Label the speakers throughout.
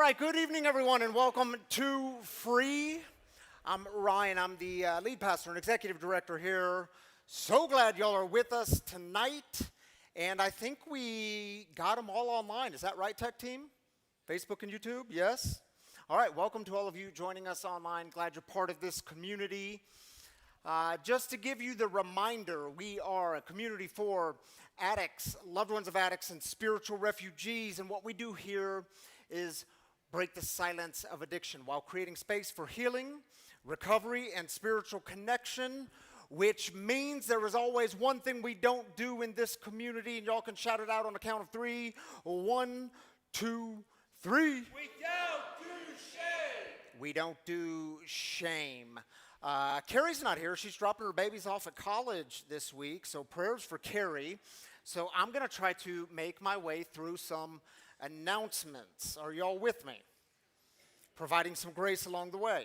Speaker 1: right, good evening, everyone, and welcome to Free. I'm Ryan. I'm the lead pastor and executive director here. So glad y'all are with us tonight, and I think we got them all online. Is that right, tech team? Facebook and YouTube? Yes? All right, welcome to all of you joining us online. Glad you're part of this community. Just to give you the reminder, we are a community for addicts, loved ones of addicts, and spiritual refugees, and what we do here is break the silence of addiction while creating space for healing, recovery, and spiritual connection, which means there is always one thing we don't do in this community, and y'all can shout it out on the count of three. 1, 2, 3.
Speaker 2: We don't do shame.
Speaker 1: We don't do shame. Carrie's not here. She's dropping her babies off at college this week, so prayers for Carrie. So I'm going to try to make my way through some announcements. Are y'all with me? Providing some grace along the way.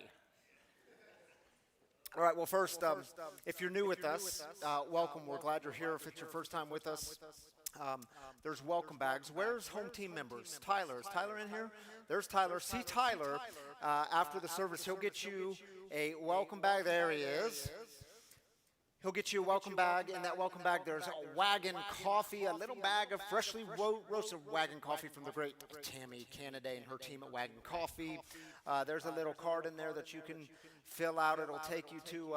Speaker 1: All right, well, first, if you're new with us, welcome. We're glad you're here. If it's your first time with us, there's welcome bags. Where's home team members? Tyler. Is Tyler in here? There's Tyler. See Tyler after the service. He'll get you a welcome bag. There he is. He'll get you a welcome bag. In that welcome bag, there's a wagon coffee, a little bag of freshly roasted wagon coffee from the great Tammy Canaday and her team at Wagon Coffee. There's a little card in there that you can fill out. It'll take you to,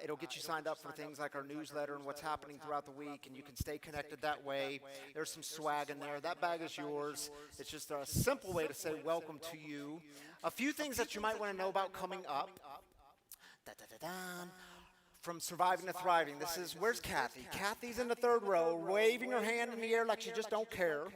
Speaker 1: it'll get you signed up for things like our newsletter and what's happening throughout the week, and you can stay connected that way. There's some swag in there. That bag is yours. It's just a simple way to say welcome to you. A few things that you might want to know about coming up. From Surviving to Thriving. This is, where's Kathy? Kathy's in the third row, waving her hand in the air like she just don't care.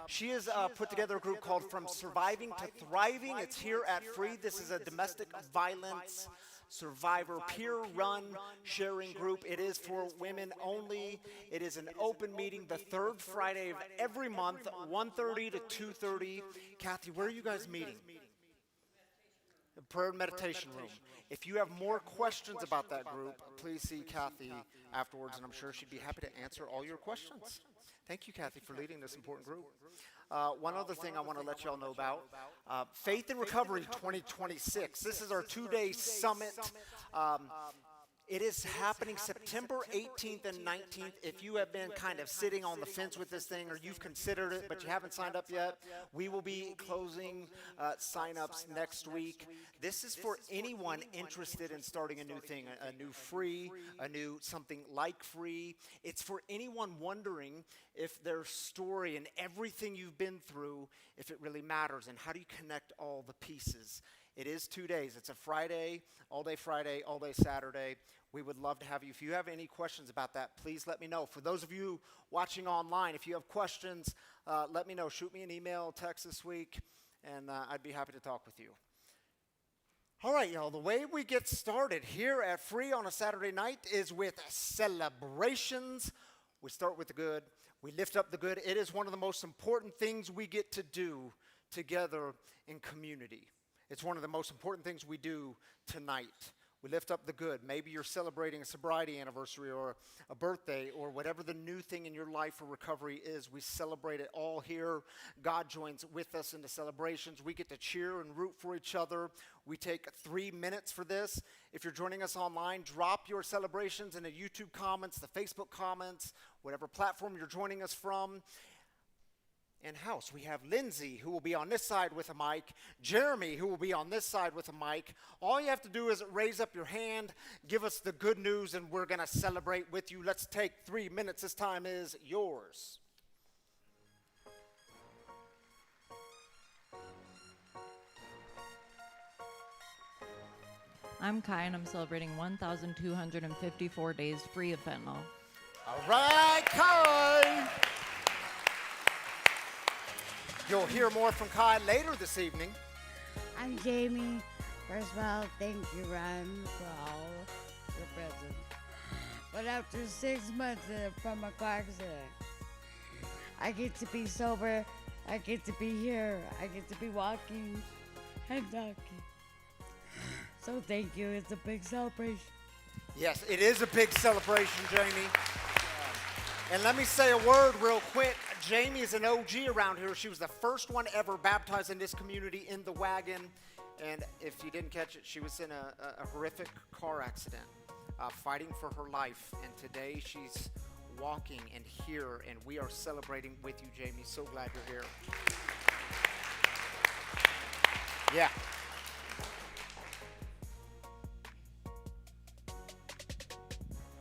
Speaker 1: She has put together a group called From Surviving to Thriving. It's here at Free. This is a domestic violence survivor peer-run sharing group. It is for women only. It is an open meeting the third Friday of every month, 1:30 to 2:30. Kathy, where are you guys meeting? The prayer and meditation room. If you have more questions about that group, please see Kathy afterwards, and I'm sure she'd be happy to answer all your questions. Thank you, Kathy, for leading this important group. One other thing I want to let y'all know about, Faith in Recovery 2026. This is our two-day summit. It is happening September 18th and 19th. If you have been kind of sitting on the fence with this thing, or you've considered it but you haven't signed up yet, we will be closing sign-ups next week. This is for anyone interested in starting a new thing, a new free, a new something like free. It's for anyone wondering if their story and everything you've been through, if it really matters, and how do you connect all the pieces. It is 2 days. It's a Friday, all day Saturday. We would love to have you. If you have any questions about that, please let me know. For those of you watching online, if you have questions, let me know. Shoot me an email, text this week, and I'd be happy to talk with you. All right, y'all, the way we get started here at Free on a Saturday night is with celebrations. We start with the good. We lift up the good. It is one of the most important things we get to do together in community. It's one of the most important things we do tonight. We lift up the good. Maybe you're celebrating a sobriety anniversary or a birthday or whatever the new thing in your life for recovery is. We celebrate it all here. God joins with us in the celebrations. We get to cheer and root for each other. We take 3 minutes for this. If you're joining us online, drop your celebrations in the YouTube comments, the Facebook comments, whatever platform you're joining us from. In-house, we have Lindsay, who will be on this side with a mic, Jeremy, who will be on this side with a mic. All you have to do is raise up your hand, give us the good news, and we're going to celebrate with you. Let's take 3 minutes. This time is yours.
Speaker 3: I'm Kai, and I'm celebrating 1,254 days free of fentanyl.
Speaker 1: All right, Kai. You'll hear more from Kai later this evening.
Speaker 4: I'm Jamie. First of all, thank you, Ryan, for all your presents. But after 6 months from a car accident, I get to be sober. I get to be here. I get to be walking and talking. So thank you. It's a big celebration.
Speaker 1: Yes, it is a big celebration, Jamie. And let me say a word real quick. Jamie is an OG around here. She was the first one ever baptized in this community in the wagon. And if you didn't catch it, she was in a horrific car accident, fighting for her life. And today she's walking and here, and we are celebrating with you, Jamie. So glad you're here. Yeah.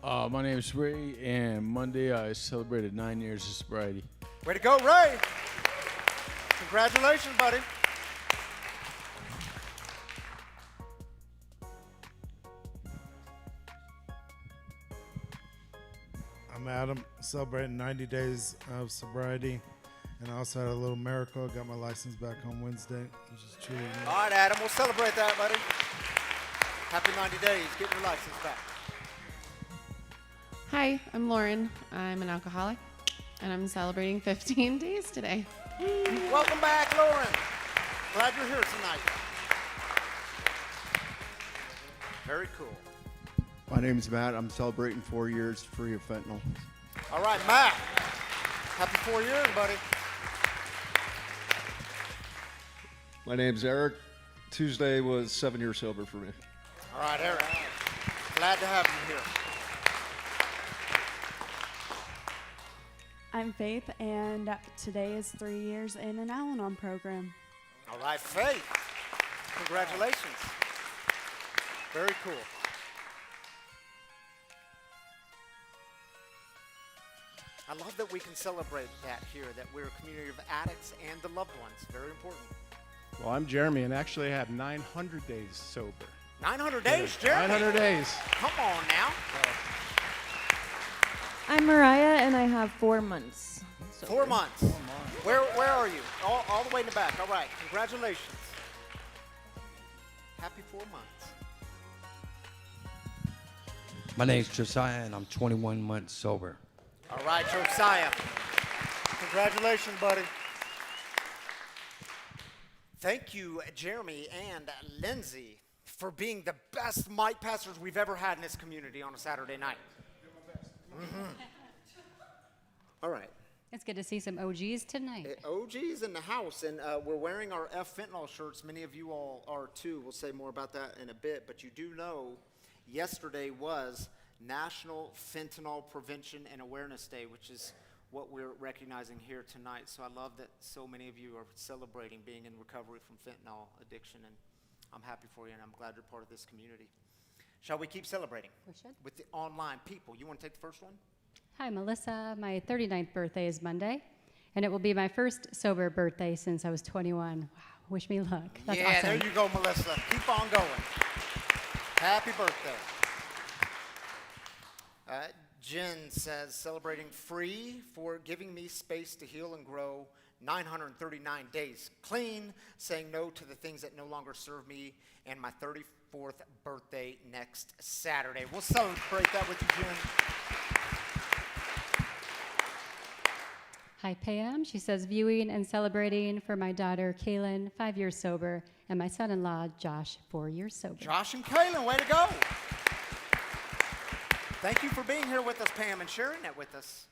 Speaker 5: My name is Ray, and Monday I celebrated 9 years of sobriety.
Speaker 1: Way to go, Ray. Congratulations, buddy.
Speaker 6: I'm Adam, celebrating 90 days of sobriety, and I also had a little miracle. Got my license back on Wednesday, which is truly neat.
Speaker 1: All right, Adam, we'll celebrate that, buddy. Happy 90 days, getting your license back.
Speaker 7: Hi, I'm Lauren. I'm an alcoholic, and I'm celebrating 15 days today.
Speaker 1: Welcome back, Lauren. Glad you're here tonight. Very cool.
Speaker 8: My name is Matt. I'm celebrating 4 years free of fentanyl.
Speaker 1: All right, Matt. Happy 4 years, buddy.
Speaker 9: My name's Eric. Tuesday was 7 years sober for me.
Speaker 1: All right, Eric. Glad to have you here.
Speaker 10: I'm Faith, and today is 3 years in an Al-Anon program.
Speaker 1: All right, Faith. Congratulations. Very cool. I love that we can celebrate that here, that we're a community of addicts and the loved ones. Very important.
Speaker 11: Well, I'm Jeremy, and actually I have 900 days sober.
Speaker 1: 900 days, Jeremy?
Speaker 11: 900 days.
Speaker 1: Come on now.
Speaker 12: I'm Mariah, and I have 4 months.
Speaker 1: 4 months. Where are you? All the way in the back. All right. Congratulations. Happy 4 months.
Speaker 13: My name's Josiah, and I'm 21 months sober.
Speaker 1: All right, Josiah. Congratulations, buddy. Thank you, Jeremy and Lindsay, for being the best mic pastors we've ever had in this community on a Saturday night. All right.
Speaker 14: It's good to see some OGs tonight.
Speaker 1: OGs in the house, and we're wearing our F Fentanyl shirts. Many of you all are too. We'll say more about that in a bit, but you do know yesterday was National Fentanyl Prevention and Awareness Day, which is what we're recognizing here tonight. So I love that so many of you are celebrating being in recovery from fentanyl addiction, and I'm happy for you, and I'm glad you're part of this community. Shall we keep celebrating?
Speaker 14: We should.
Speaker 1: With the online people. You want to take the first one?
Speaker 14: Hi, Melissa. My 39th birthday is Monday, and it will be my first sober birthday since I was 21. Wow, wish me luck. That's
Speaker 1: yeah,
Speaker 14: awesome.
Speaker 1: There you go, Melissa. Keep on going. Happy birthday. Jen says, celebrating free for giving me space to heal and grow, 939 days clean, saying no to the things that no longer serve me, and my 34th birthday next Saturday. We'll celebrate that with you, Jen.
Speaker 14: Hi, Pam. She says, viewing and celebrating for my daughter, Kaylin, 5 years sober, and my son-in-law, Josh, 4 years sober.
Speaker 1: Josh and Kaylin, way to go. Thank you for being here with us, Pam, and sharing that with us.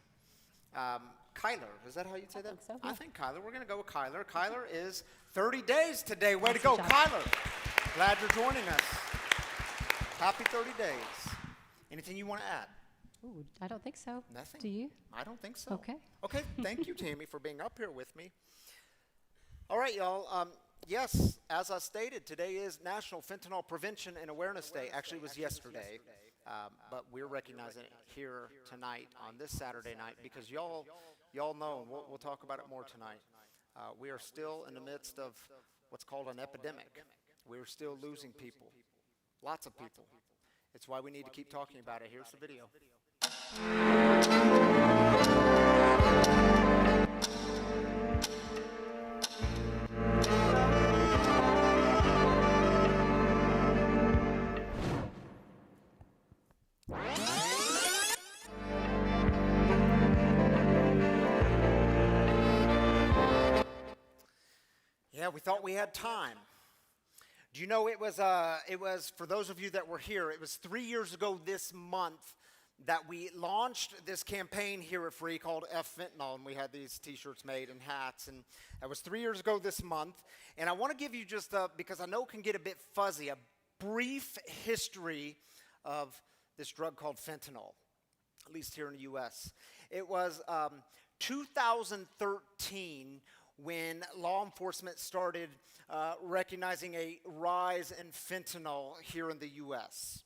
Speaker 1: Kyler, is that how you'd say that?
Speaker 14: I think so, yeah.
Speaker 1: I think Kyler. We're going to go with Kyler. Kyler is 30 days today. Way to go, Kyler. Glad you're joining us. Happy 30 days. Anything you want to add?
Speaker 14: Ooh, I don't think so.
Speaker 1: Nothing?
Speaker 14: Do you?
Speaker 1: I don't think so.
Speaker 14: Okay.
Speaker 1: Okay, thank you, Tammy, for being up here with me. All right, y'all. Yes, as I stated, today is National Fentanyl Prevention and Awareness Day. Actually, it was yesterday. But we're recognizing it here tonight on this Saturday night because y'all know, and we'll talk about it more tonight. We are still in the midst of what's called an epidemic. We're still losing people, lots of people. It's why we need to keep talking about it. Here's the video. Yeah, we thought we had time. Do you know it was for those of you that were here, it was 3 years ago this month that we launched this campaign here at Free called F Fentanyl, and we had these t-shirts made and hats, and that was 3 years ago this month. And I want to give you just, because I know it can get a bit fuzzy, a brief history of this drug called fentanyl, at least here in the U.S. It was 2013 when law enforcement started recognizing a rise in fentanyl here in the U.S.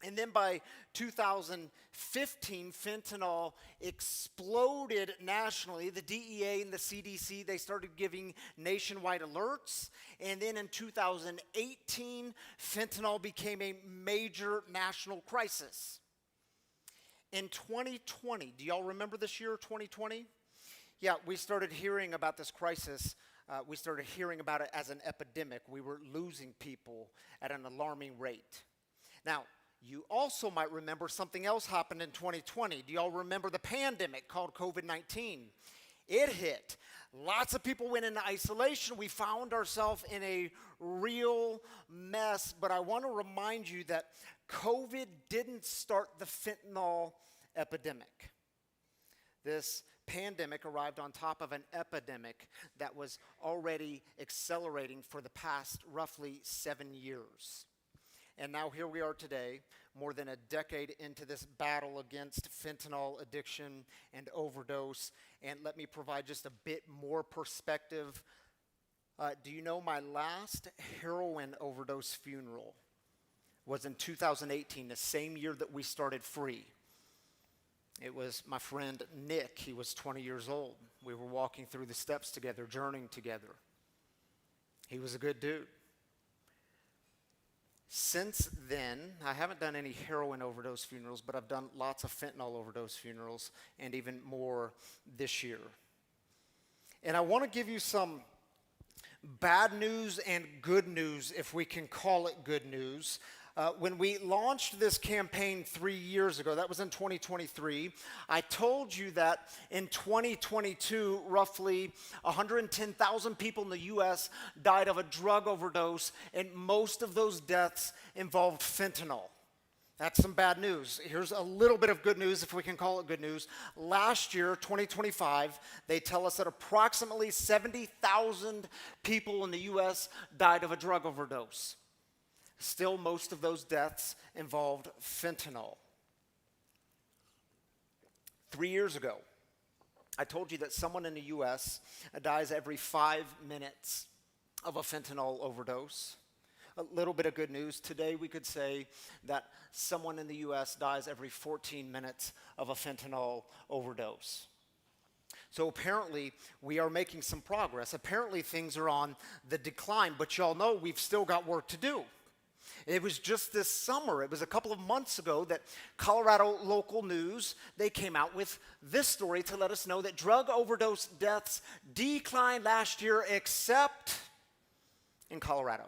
Speaker 1: And then by 2015, fentanyl exploded nationally. The DEA and the CDC, they started giving nationwide alerts. And then in 2018, fentanyl became a major national crisis. In 2020, do y'all remember this year, 2020? Yeah, we started hearing about this crisis. We started hearing about it as an epidemic. We were losing people at an alarming rate. Now, you also might remember something else happened in 2020. Do y'all remember the pandemic called COVID-19? It hit. Lots of people went into isolation. We found ourselves in a real mess. But I want to remind you that COVID didn't start the fentanyl epidemic. This pandemic arrived on top of an epidemic that was already accelerating for the past roughly 7 years. And now here we are today, more than a decade into this battle against fentanyl addiction and overdose. And let me provide just a bit more perspective. Do you know my last heroin overdose funeral was in 2018, the same year that we started Free. It was my friend Nick. He was 20 years old. We were walking through the steps together, journeying together. He was a good dude. Since then, I haven't done any heroin overdose funerals, but I've done lots of fentanyl overdose funerals, and even more this year. And I want to give you some bad news and good news, if we can call it good news. When we launched this campaign 3 years ago, that was in 2023, I told you that in 2022, roughly 110,000 people in the U.S. died of a drug overdose, and most of those deaths involved fentanyl. That's some bad news. Here's a little bit of good news, if we can call it good news. Last year, 2025, they tell us that approximately 70,000 people in the U.S. died of a drug overdose. Still, most of those deaths involved fentanyl. 3 years ago, I told you that someone in the U.S. dies every 5 minutes of a fentanyl overdose. A little bit of good news. Today, we could say that someone in the U.S. dies every 14 minutes of a fentanyl overdose. So apparently, we are making some progress. Apparently, things are on the decline, but y'all know we've still got work to do. It was just this summer, it was a couple of months ago, that Colorado local news, they came out with this story to let us know that drug overdose deaths declined last year, except in Colorado.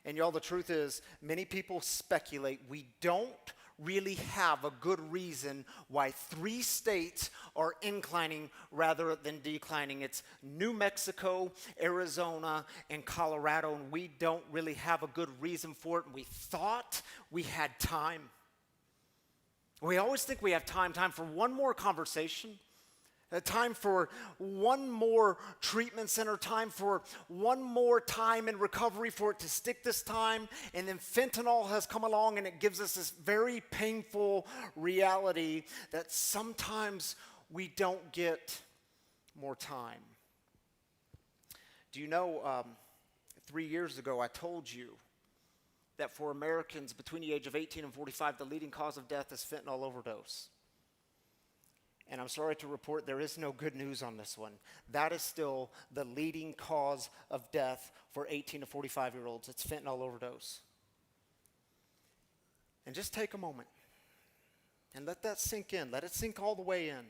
Speaker 1: And y'all, the truth is, many people speculate we don't really have a good reason why 3 states are inclining rather than declining. It's New Mexico, Arizona, and Colorado, and we don't really have a good reason for it, and we thought we had time. We always think we have time for one more conversation, time for one more treatment center, time for one more time in recovery for it to stick this time. And then fentanyl has come along and it gives us this very painful reality that sometimes we don't get more time. Do you know, 3 years ago I told you that for Americans between the age of 18 and 45, the leading cause of death is fentanyl overdose. And I'm sorry to report there is no good news on this one. That is still the leading cause of death for 18 to 45-year-olds. It's fentanyl overdose. And just take a moment and let that sink in. Let it sink all the way in.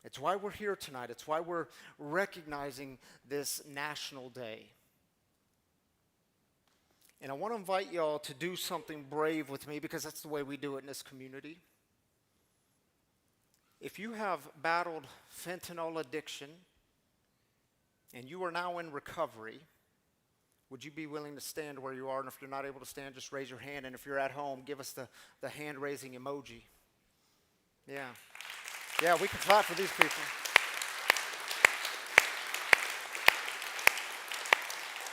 Speaker 1: It's why we're here tonight. It's why we're recognizing this national day. And I want to invite y'all to do something brave with me, because that's the way we do it in this community. If you have battled fentanyl addiction and you are now in recovery, would you be willing to stand where you are? And if you're not able to stand, just raise your hand. And if you're at home, give us the hand-raising emoji. Yeah. Yeah, we can clap for these people.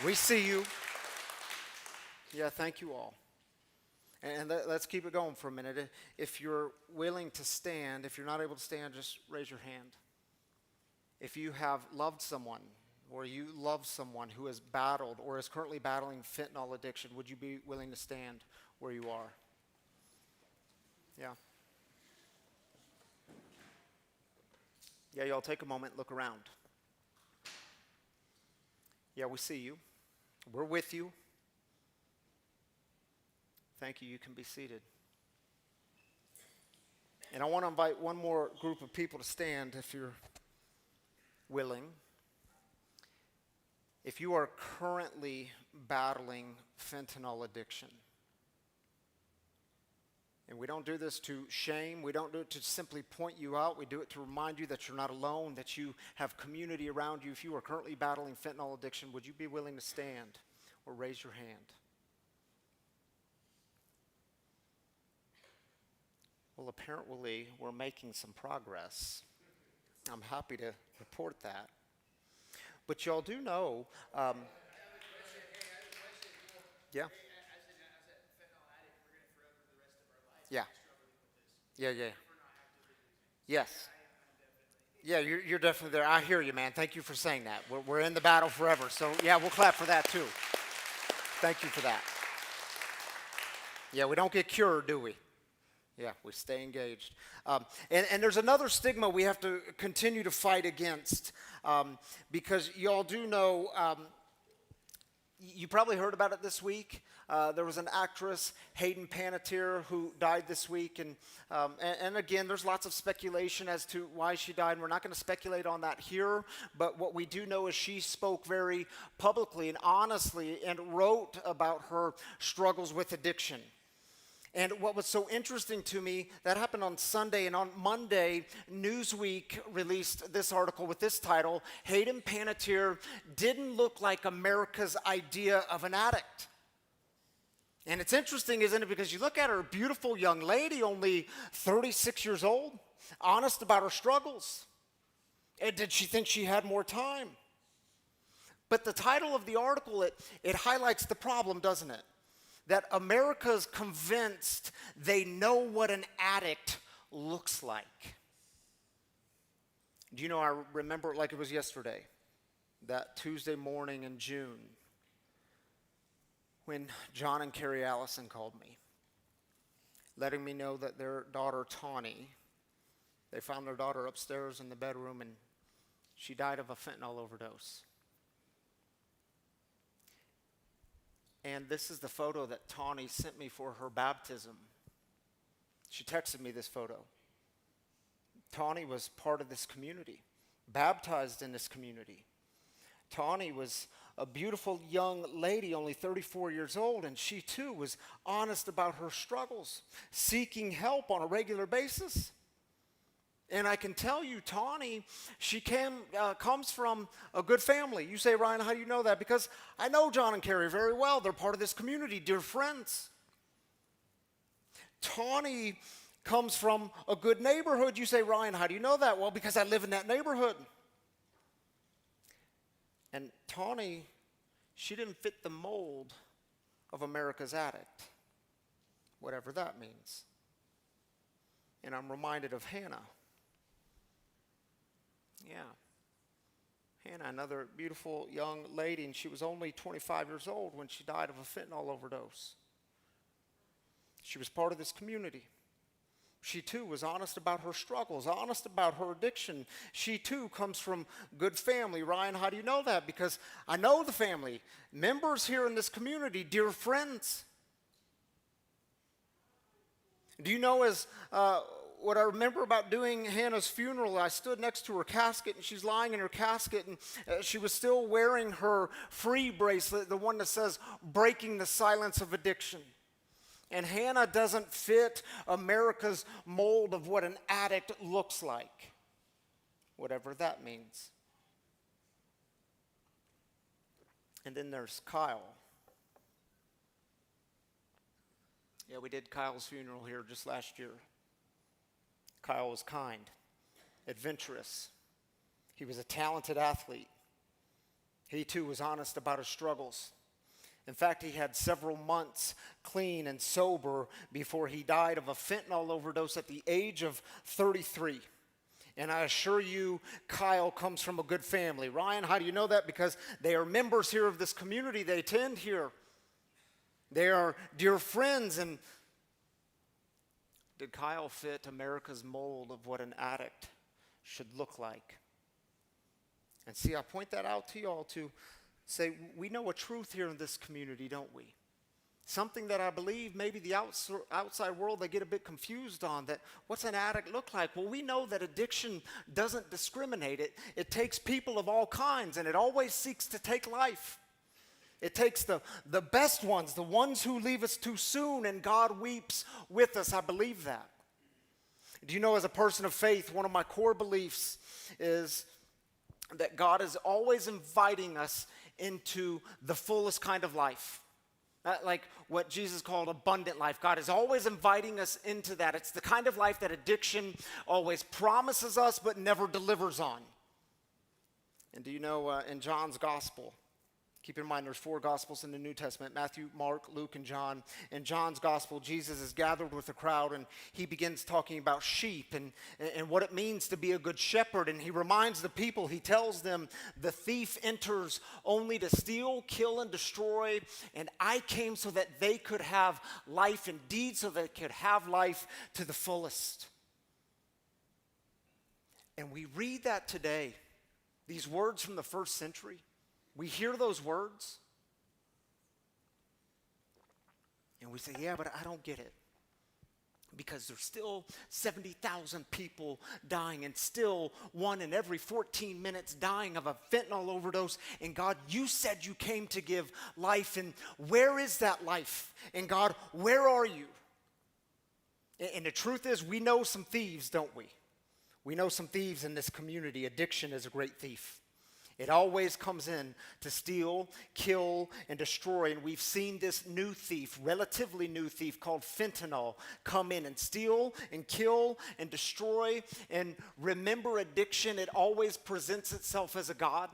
Speaker 1: We see you. Yeah, thank you all. And let's keep it going for a minute. If you're willing to stand, if you're not able to stand, just raise your hand. If you have loved someone, or you love someone who has battled or is currently battling fentanyl addiction, would you be willing to stand where you are? Yeah. Yeah, y'all take a moment, look around. Yeah, we see you. We're with you. Thank you. You can be seated. And I want to invite one more group of people to stand if you're willing. If you are currently battling fentanyl addiction, and we don't do this to shame, we don't do it to simply point you out, we do it to remind you that you're not alone, that you have community around you. If you are currently battling fentanyl addiction, would you be willing to stand or raise your hand? Well, apparently we're making some progress. I'm happy to report that. But y'all do know, yeah. Yeah. Yeah, yeah. Yes. Yeah, you're definitely there. I hear you, man. Thank you for saying that. We're in the battle forever. So, yeah, we'll clap for that, too. Thank you for that. Yeah, we don't get cured, do we? Yeah, we stay engaged. And there's another stigma we have to continue to fight against because y'all do know, you probably heard about it this week. There was an actress, Hayden Panettiere, who died this week. And again, there's lots of speculation as to why she died. And we're not going to speculate on that here. But what we do know is she spoke very publicly and honestly and wrote about her struggles with addiction. And what was so interesting to me, that happened on Sunday, and on Monday, Newsweek released this article with this title, Hayden Panettiere Didn't Look Like America's Idea of an Addict. And it's interesting, isn't it? Because you look at her, beautiful young lady, only 36 years old, honest about her struggles. And did she think she had more time? But the title of the article, it highlights the problem, doesn't it? That America's convinced they know what an addict looks like. Do you know, I remember it like it was yesterday, that Tuesday morning in June, when John and Carrie Allison called me, letting me know that their daughter, Tawny, they found their daughter upstairs in the bedroom, and she died of a fentanyl overdose. And this is the photo that Tawny sent me for her baptism. She texted me this photo. Tawny was part of this community, baptized in this community. Tawny was a beautiful young lady, only 34 years old, and she too was honest about her struggles, seeking help on a regular basis. And I can tell you, Tawny, she comes from a good family. You say, Ryan, how do you know that? Because I know John and Carrie very well. They're part of this community, dear friends. Tawny comes from a good neighborhood. You say, Ryan, how do you know that? Well, because I live in that neighborhood. And Tawny, she didn't fit the mold of America's addict, whatever that means. And I'm reminded of Hannah. Yeah. Hannah, another beautiful young lady, and she was only 25 years old when she died of a fentanyl overdose. She was part of this community. She too was honest about her struggles, honest about her addiction. She too comes from good family. Ryan, how do you know that? Because I know the family, members here in this community, dear friends. Do you know what I remember about doing Hannah's funeral? I stood next to her casket, and she's lying in her casket, and she was still wearing her free bracelet, the one that says, breaking the silence of addiction. And Hannah doesn't fit America's mold of what an addict looks like, whatever that means. And then there's Kyle. Yeah, we did Kyle's funeral here just last year. Kyle was kind, adventurous. He was a talented athlete. He too was honest about his struggles. In fact, he had several months clean and sober before he died of a fentanyl overdose at the age of 33. And I assure you, Kyle comes from a good family. Ryan, how do you know that? Because they are members here of this community. They attend here. They are dear friends. And did Kyle fit America's mold of what an addict should look like? And see, I point that out to y'all to say, we know a truth here in this community, don't we? Something that I believe maybe the outside world, they get a bit confused on, that what's an addict look like? Well, we know that addiction doesn't discriminate. It takes people of all kinds, and it always seeks to take life. It takes the best ones, the ones who leave us too soon, and God weeps with us. I believe that. Do you know, as a person of faith, one of my core beliefs is that God is always inviting us into the fullest kind of life. Like what Jesus called abundant life. God is always inviting us into that. It's the kind of life that addiction always promises us but never delivers on. And do you know, in John's gospel, keep in mind there's 4 gospels in the New Testament, Matthew, Mark, Luke, and John. In John's gospel, Jesus is gathered with a crowd, and he begins talking about sheep and what it means to be a good shepherd. And he reminds the people, he tells them, the thief enters only to steal, kill, and destroy. And I came so that they could have life indeed, so they could have life to the fullest. And we read that today, these words from the first century. We hear those words, and we say, yeah, but I don't get it. Because there's still 70,000 people dying, and still 1 in every 14 minutes dying of a fentanyl overdose. And God, you said you came to give life, and where is that life? And God, where are you? And the truth is, we know some thieves, don't we? We know some thieves in this community. Addiction is a great thief. It always comes in to steal, kill, and destroy. And we've seen this new thief, relatively new thief called fentanyl, come in and steal and kill and destroy. And remember, addiction, it always presents itself as a god.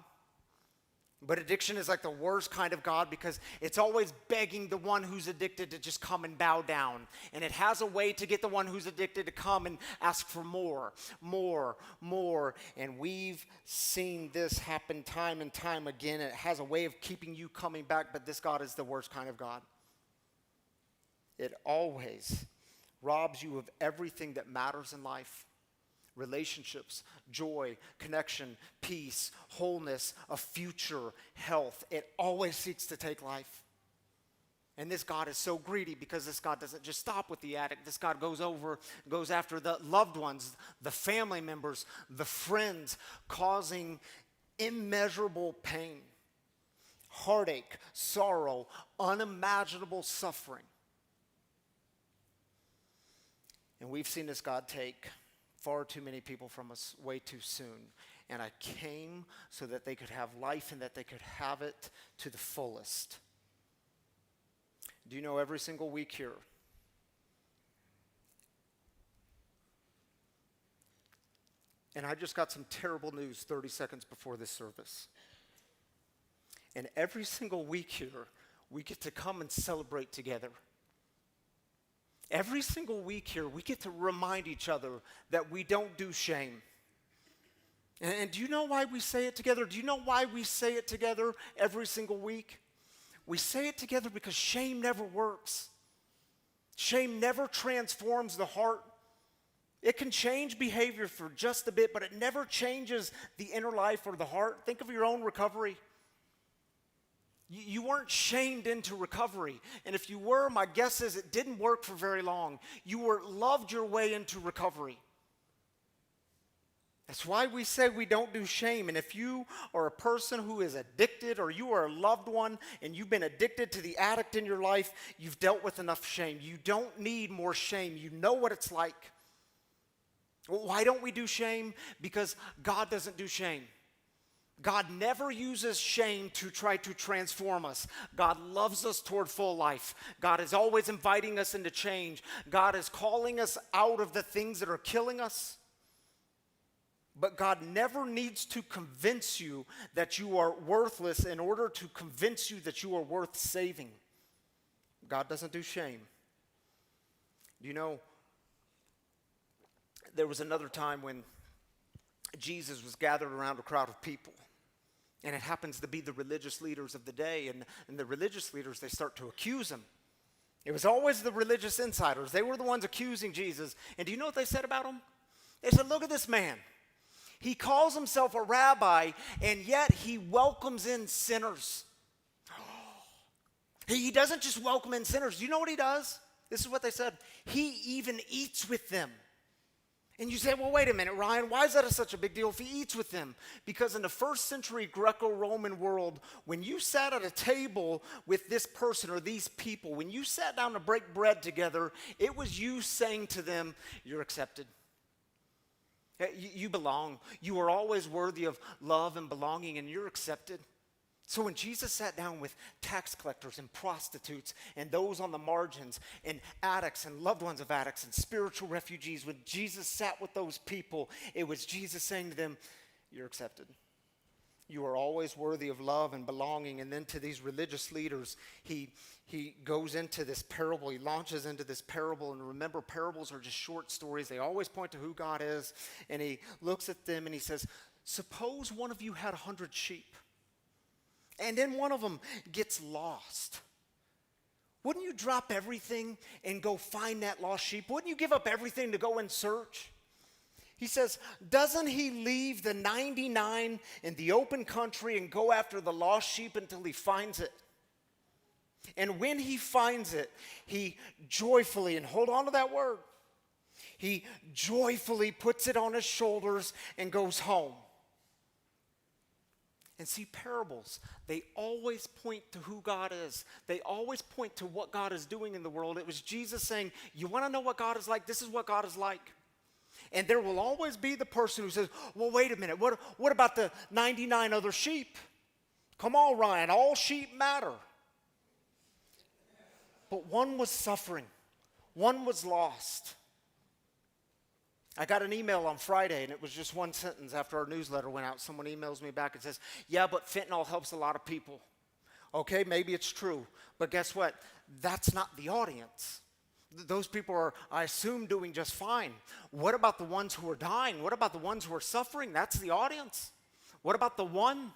Speaker 1: But addiction is like the worst kind of God, because it's always begging the one who's addicted to just come and bow down. And it has a way to get the one who's addicted to come and ask for more, more, more. And we've seen this happen time and time again. It has a way of keeping you coming back, but this God is the worst kind of God. It always robs you of everything that matters in life. Relationships, joy, connection, peace, wholeness, a future, health. It always seeks to take life. And this God is so greedy, because this God doesn't just stop with the addict. This God goes after the loved ones, the family members, the friends, causing immeasurable pain, heartache, sorrow, unimaginable suffering. And we've seen this God take far too many people from us way too soon. And I came so that they could have life and that they could have it to the fullest. Do you know, every single week here, and I just got some terrible news 30 seconds before this service. And every single week here, we get to come and celebrate together. Every single week here, we get to remind each other that we don't do shame. And do you know why we say it together? Do you know why we say it together every single week? We say it together because shame never works. Shame never transforms the heart. It can change behavior for just a bit, but it never changes the inner life or the heart. Think of your own recovery. You weren't shamed into recovery. And if you were, my guess is it didn't work for very long. You were loved your way into recovery. That's why we say we don't do shame. And if you are a person who is addicted, or you are a loved one and you've been addicted to the addict in your life, you've dealt with enough shame. You don't need more shame. You know what it's like. Well, why don't we do shame? Because God doesn't do shame. God never uses shame to try to transform us. God loves us toward full life. God is always inviting us into change. God is calling us out of the things that are killing us. But God never needs to convince you that you are worthless in order to convince you that you are worth saving. God doesn't do shame. You know, there was another time when Jesus was gathered around a crowd of people. And it happens to be the religious leaders of the day. And the religious leaders, they start to accuse him. It was always the religious insiders. They were the ones accusing Jesus. And do you know what they said about him? They said, look at this man. He calls himself a rabbi, and yet he welcomes in sinners. He doesn't just welcome in sinners. Do you know what he does? This is what they said. He even eats with them. And you say, well, wait a minute, Ryan, why is that such a big deal if he eats with them? Because in the first century Greco-Roman world, when you sat at a table with this person or these people, when you sat down to break bread together, it was you saying to them, you're accepted. You belong. You are always worthy of love and belonging, and you're accepted. So when Jesus sat down with tax collectors and prostitutes and those on the margins and addicts and loved ones of addicts and spiritual refugees, when Jesus sat with those people, it was Jesus saying to them, you're accepted. You are always worthy of love and belonging. And then to these religious leaders, he goes into this parable. He launches into this parable. And remember, parables are just short stories. They always point to who God is. And he looks at them and he says, suppose one of you had 100 sheep. And then one of them gets lost. Wouldn't you drop everything and go find that lost sheep? Wouldn't you give up everything to go and search? He says, doesn't he leave the 99 in the open country and go after the lost sheep until he finds it? And when he finds it, he joyfully, and hold on to that word, he joyfully puts it on his shoulders and goes home. And see, parables, they always point to who God is. They always point to what God is doing in the world. It was Jesus saying, you want to know what God is like? This is what God is like. And there will always be the person who says, well, wait a minute, what about the 99 other sheep? Come on, Ryan, all sheep matter. But one was suffering. One was lost. I got an email on Friday, and it was just one sentence after our newsletter went out. Someone emails me back and says, yeah, but fentanyl helps a lot of people. Okay, maybe it's true. But guess what? That's not the audience. Those people are, I assume, doing just fine. What about the ones who are dying? What about the ones who are suffering? That's the audience. What about the one?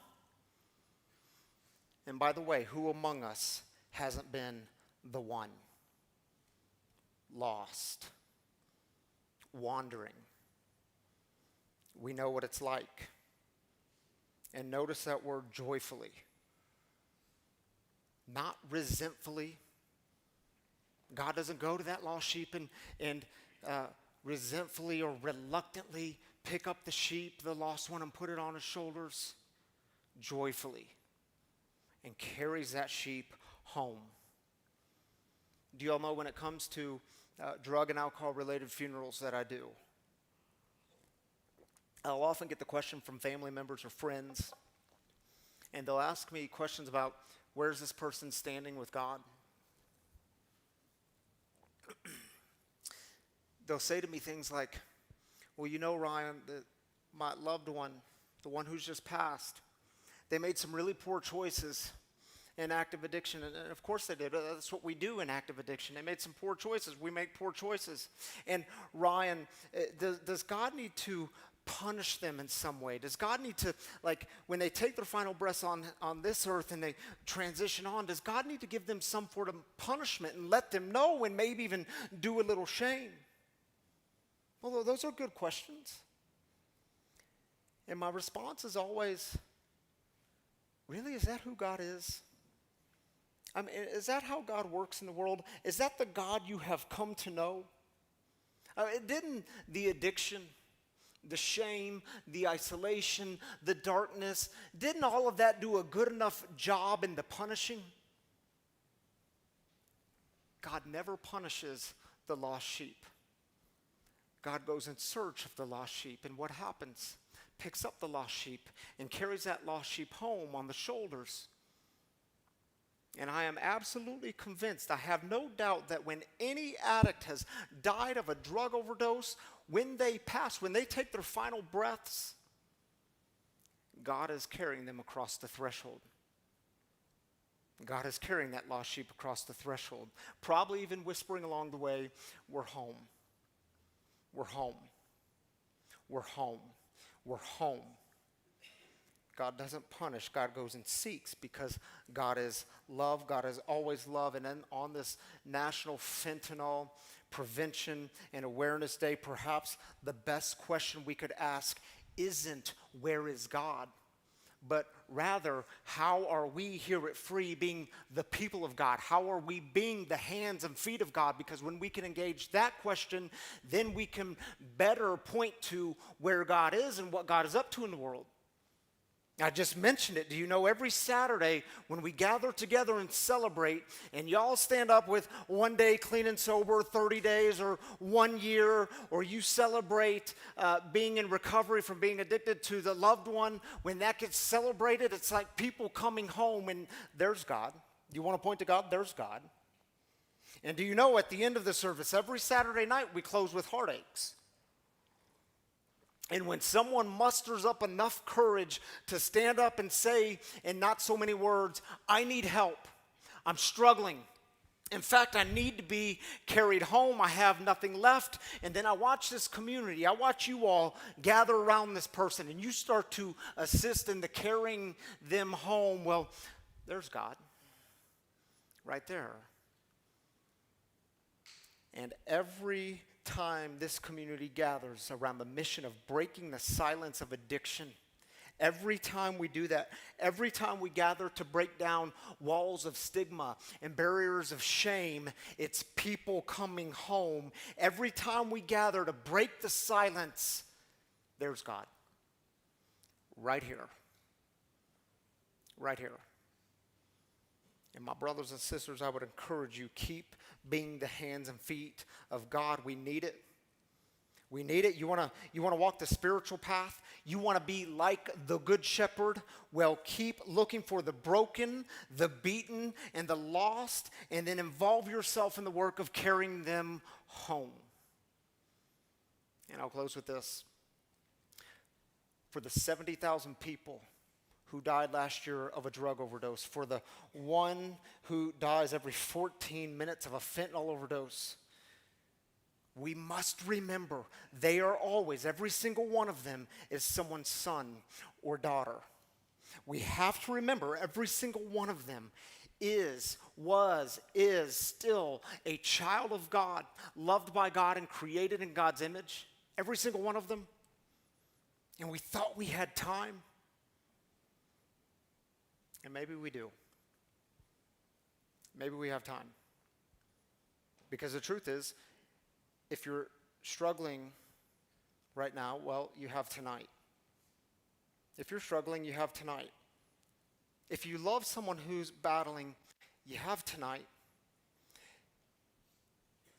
Speaker 1: And by the way, who among us hasn't been the one? Lost. Wandering. We know what it's like. And notice that word joyfully. Not resentfully. God doesn't go to that lost sheep and resentfully or reluctantly pick up the sheep, the lost one, and put it on his shoulders. Joyfully. And carries that sheep home. Do you all know when it comes to drug and alcohol related funerals that I do, I'll often get the question from family members or friends, and they'll ask me questions about where's this person standing with God? They'll say to me things like, well, you know, Ryan, my loved one, the one who's just passed, they made some really poor choices in active addiction, and of course they did. That's what we do in active addiction. They made some poor choices. We make poor choices. And Ryan, does God need to punish them in some way? Does God need to, like, when they take their final breaths on this earth and they transition on, does God need to give them some sort of punishment and let them know and maybe even do a little shame? Well, those are good questions. And my response is always, really, is that who God is? I mean, is that how God works in the world? Is that the God you have come to know? Didn't the addiction, the shame, the isolation, the darkness, didn't all of that do a good enough job in the punishing? God never punishes the lost sheep. God goes in search of the lost sheep. And what happens? picks up the lost sheep and carries that lost sheep home on the shoulders. And I am absolutely convinced, I have no doubt that when any addict has died of a drug overdose, when they pass, when they take their final breaths, God is carrying them across the threshold. God is carrying that lost sheep across the threshold, probably even whispering along the way, we're home. We're home. We're home. We're home. God doesn't punish. God goes and seeks because God is love. God is always love. And then on this National Fentanyl Prevention and Awareness Day, perhaps the best question we could ask isn't, where is God? But rather, how are we here at Free being the people of God? How are we being the hands and feet of God? Because when we can engage that question, then we can better point to where God is and what God is up to in the world. I just mentioned it. Do you know every Saturday when we gather together and celebrate, and y'all stand up with 1 day clean and sober, 30 days, or 1 year, or you celebrate being in recovery from being addicted to the loved one, when that gets celebrated, it's like people coming home and there's God. You want to point to God? There's God. And do you know at the end of the service, every Saturday night we close with heartaches. And when someone musters up enough courage to stand up and say in not so many words, I need help, I'm struggling. In fact, I need to be carried home. I have nothing left. And then I watch this community. I watch you all gather around this person and you start to assist in the carrying them home. Well, there's God right there. And every time this community gathers around the mission of breaking the silence of addiction, every time we do that, every time we gather to break down walls of stigma and barriers of shame, it's people coming home. Every time we gather to break the silence, there's God. Right here. Right here. And my brothers and sisters, I would encourage you, keep being the hands and feet of God. We need it. We need it. You want to walk the spiritual path? You want to be like the good shepherd? Well, keep looking for the broken, the beaten, and the lost, and then involve yourself in the work of carrying them home. And I'll close with this. For the 70,000 people who died last year of a drug overdose, for the one who dies every 14 minutes of a fentanyl overdose, we must remember they are always, every single one of them is someone's son or daughter. We have to remember every single one of them is still a child of God, loved by God and created in God's image. Every single one of them. And we thought we had time. And maybe we do. Maybe we have time. Because the truth is, if you're struggling right now, well, you have tonight. If you're struggling, you have tonight. If you love someone who's battling, you have tonight.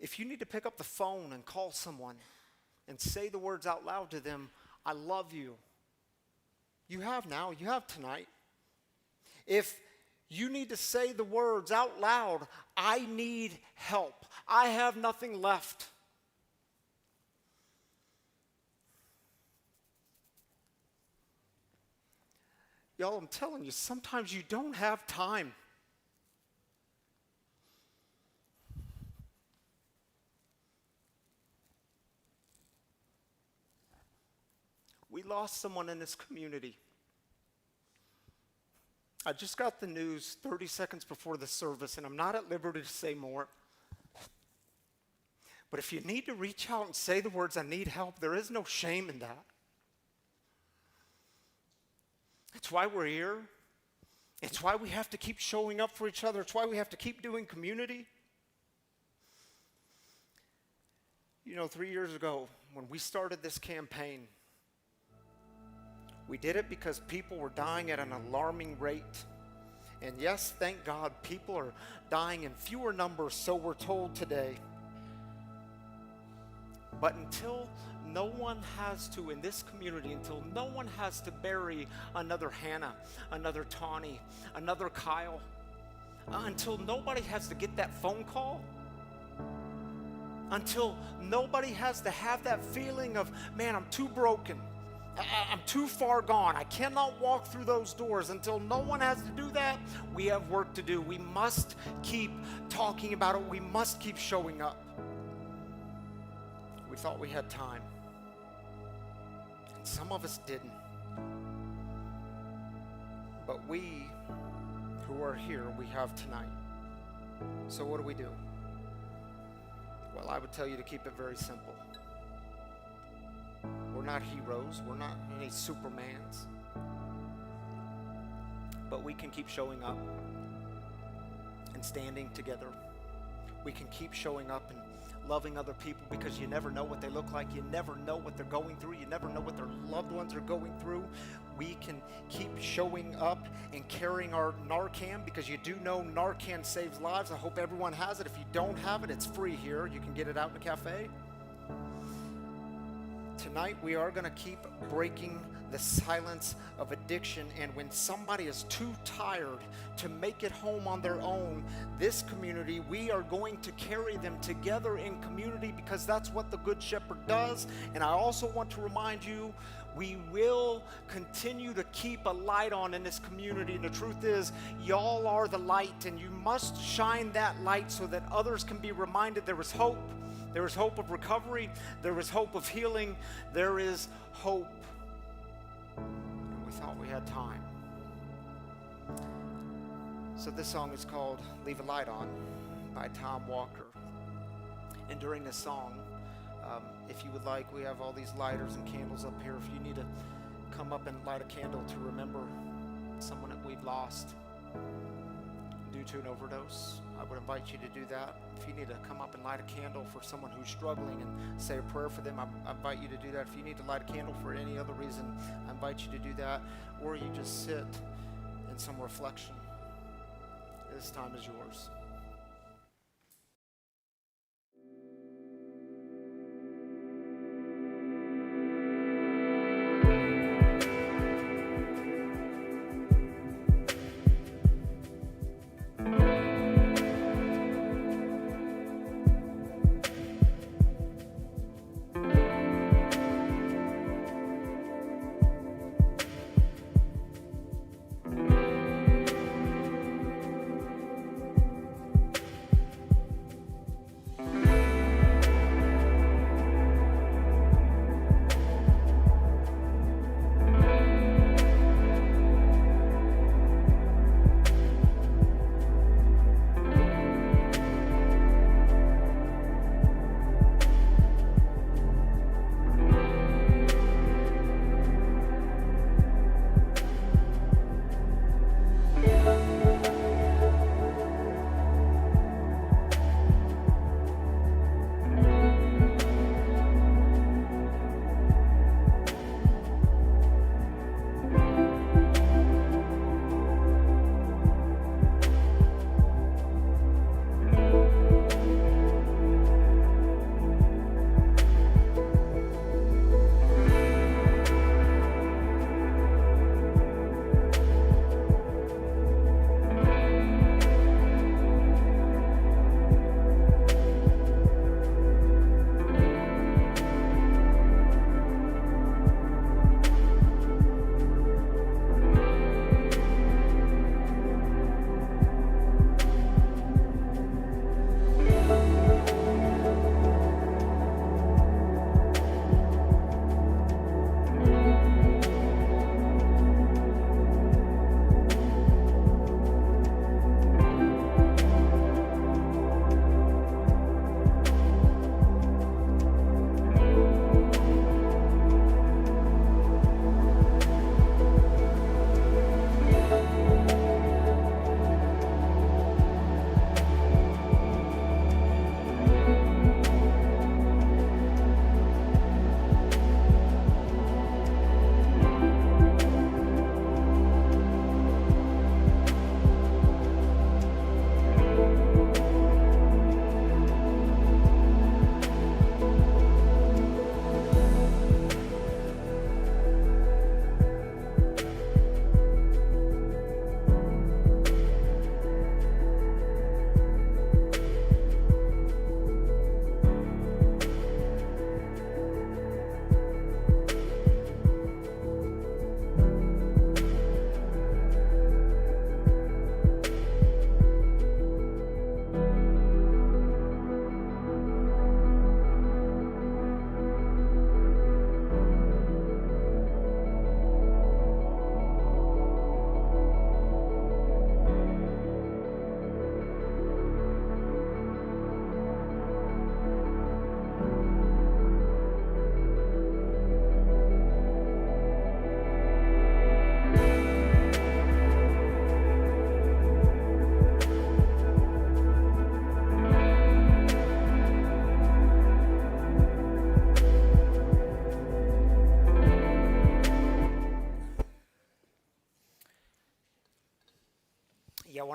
Speaker 1: If you need to pick up the phone and call someone and say the words out loud to them, I love you, you have now, you have tonight. If you need to say the words out loud, I need help, I have nothing left. Y'all, I'm telling you, sometimes you don't have time. We lost someone in this community. I just got the news 30 seconds before the service, and I'm not at liberty to say more. But if you need to reach out and say the words, I need help, there is no shame in that. It's why we're here. It's why we have to keep showing up for each other. It's why we have to keep doing community. You know, 3 years ago, when we started this campaign, we did it because people were dying at an alarming rate. And yes, thank God, people are dying in fewer numbers, so we're told today. But until no one has to, in this community, until no one has to bury another Hannah, another Tawny, another Kyle, until nobody has to get that phone call, until nobody has to have that feeling of, man, I'm too broken, I'm too far gone, I cannot walk through those doors, until no one has to do that, we have work to do. We must keep talking about it. We must keep showing up. We thought we had time, and some of us didn't. But we who are here, we have tonight. So what do? Well, I would tell you to keep it very simple. We're not heroes. We're not any Supermans. But we can keep showing up and standing together. We can keep showing up and loving other people, because you never know what they look like. You never know what they're going through. You never know what their loved ones are going through. We can keep showing up and carrying our Narcan, because you do know Narcan saves lives. I hope everyone has it. If you don't have it, it's free here. You can get it out in the cafe. Tonight we are going to keep breaking the silence of addiction, and when somebody is too tired to make it home on their own, this community, we are going to carry them together in community, because that's what the Good Shepherd does. And I also want to remind you, we will continue to keep a light on in this community. And the truth is, y'all are the light, and you must shine that light so that others can be reminded there is hope. There is hope of recovery. There is hope of healing. There is hope. And we thought we had time. So this song is called Leave a Light On by Tom Walker. And during this song, if you would like, we have all these lighters and candles up here. If you need to come up and light a candle to remember someone that we've lost due to an overdose, I would invite you to do that. If you need to come up and light a candle for someone who's struggling and say a prayer for them, I invite you to do that. If you need to light a candle for any other reason, I invite you to do that. Or you just sit in some reflection. This time is yours.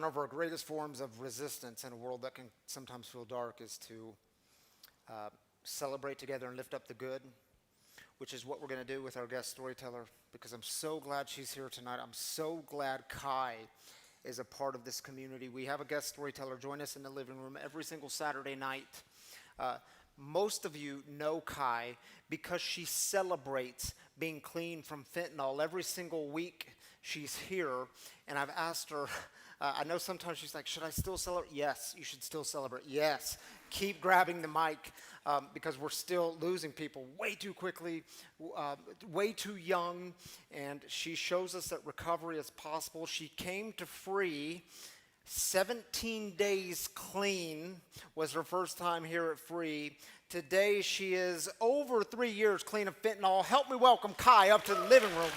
Speaker 1: one of our greatest forms of resistance in a world that can sometimes feel dark is to celebrate together and lift up the good, which is what we're going to do with our guest storyteller, because I'm so glad she's here tonight. I'm so glad Cai is a part of this community. We have a guest storyteller join us in the living room every single Saturday night. Most of you know Cai because she celebrates being clean from fentanyl. Every single week she's here, and I've asked her, I know sometimes she's like, should I still celebrate? Yes, you should still celebrate. Yes, keep grabbing the mic because we're still losing people way too quickly, way too young, and she shows us that recovery is possible. She came to Free 17 days clean was her first time here at Free. Today she is over 3 years clean of fentanyl. Help me welcome Cai up to the living room.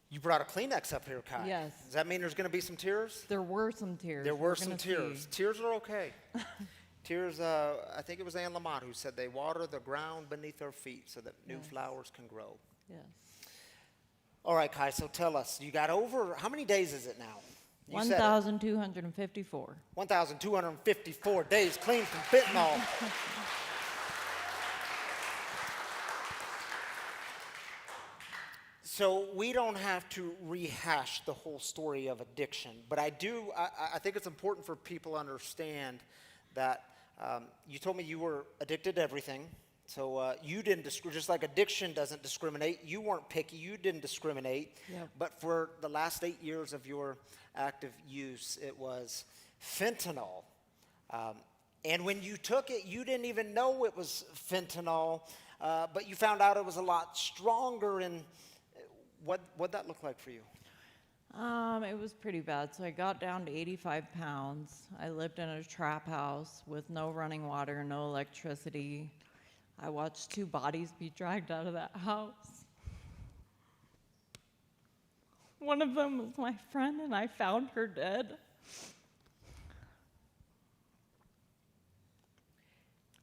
Speaker 1: You brought a Kleenex up here, Cai.
Speaker 3: Yes.
Speaker 1: Does that mean there's going to be some tears?
Speaker 3: There were some tears.
Speaker 1: There were
Speaker 3: We're
Speaker 1: some
Speaker 3: gonna
Speaker 1: tears.
Speaker 3: see.
Speaker 1: Tears are okay. Tears, I think it was Anne Lamott who said they water the ground beneath our feet so that new flowers can grow.
Speaker 3: Yes.
Speaker 1: All right, Cai, so tell us, you got over, how many days is it now? You said it.
Speaker 3: 1,254.
Speaker 1: 1,254 days clean from fentanyl. So we don't have to rehash the whole story of addiction, but I think it's important for people to understand that you told me you were addicted to everything. So you didn't just like addiction doesn't discriminate. You weren't picky. You didn't discriminate.
Speaker 3: Yep.
Speaker 1: But for the last 8 years of your active use, it was fentanyl. And when you took it, you didn't even know it was fentanyl, but you found out it was a lot stronger. And what'd that look like for you?
Speaker 3: It was pretty bad. So I got down to 85 pounds. I lived in a trap house with no running water, no electricity. I watched 2 bodies be dragged out of that house. One of them was my friend, and I found her dead.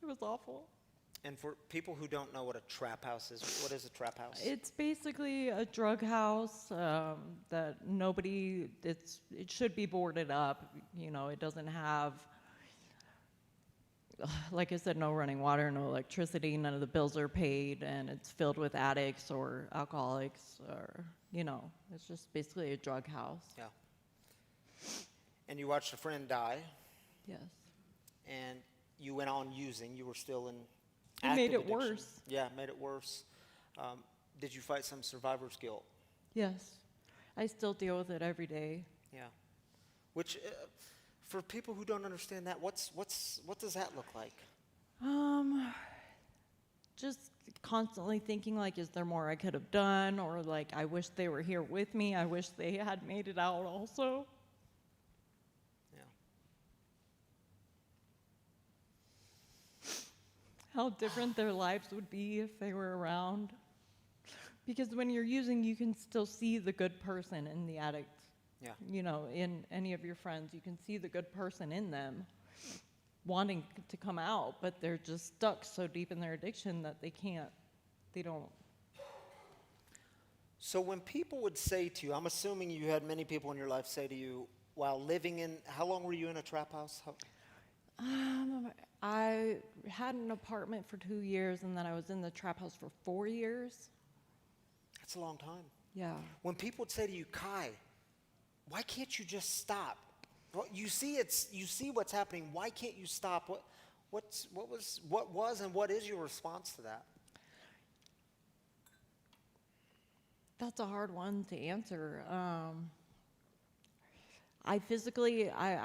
Speaker 3: It was awful.
Speaker 1: And for people who don't know what a trap house is, what is a trap house?
Speaker 3: It's basically a drug house that it should be boarded up. You know, it doesn't have, like I said, no running water, no electricity, none of the bills are paid, and it's filled with addicts or alcoholics or, you know, it's just basically a drug house.
Speaker 1: Yeah. And you watched a friend die.
Speaker 3: Yes.
Speaker 1: And you went on using. You were still in
Speaker 3: It
Speaker 1: active
Speaker 3: made it
Speaker 1: addiction.
Speaker 3: worse.
Speaker 1: Yeah, it made it worse. Did you fight some survivor's guilt?
Speaker 3: Yes. I still deal with it every day.
Speaker 1: Yeah. Which, for people who don't understand that, what does that look like?
Speaker 3: Just constantly thinking like, is there more I could have done? Or like, I wish they were here with me. I wish they had made it out also.
Speaker 1: Yeah.
Speaker 3: How different their lives would be if they were around. Because when you're using, you can still see the good person in the addict.
Speaker 1: Yeah.
Speaker 3: You know, in any of your friends, you can see the good person in them wanting to come out, but they're just stuck so deep in their addiction that they don't.
Speaker 1: So when people would say to you, I'm assuming you had many people in your life say to you, while living in, how long were you in a trap house?
Speaker 3: I had an apartment for 2 years, and then I was in the trap house for 4 years.
Speaker 1: That's a long time.
Speaker 3: Yeah.
Speaker 1: When people would say to you, Cai, why can't you just stop? Well, you see what's happening. Why can't you stop? What was and what is your response to that?
Speaker 3: That's a hard one to answer. I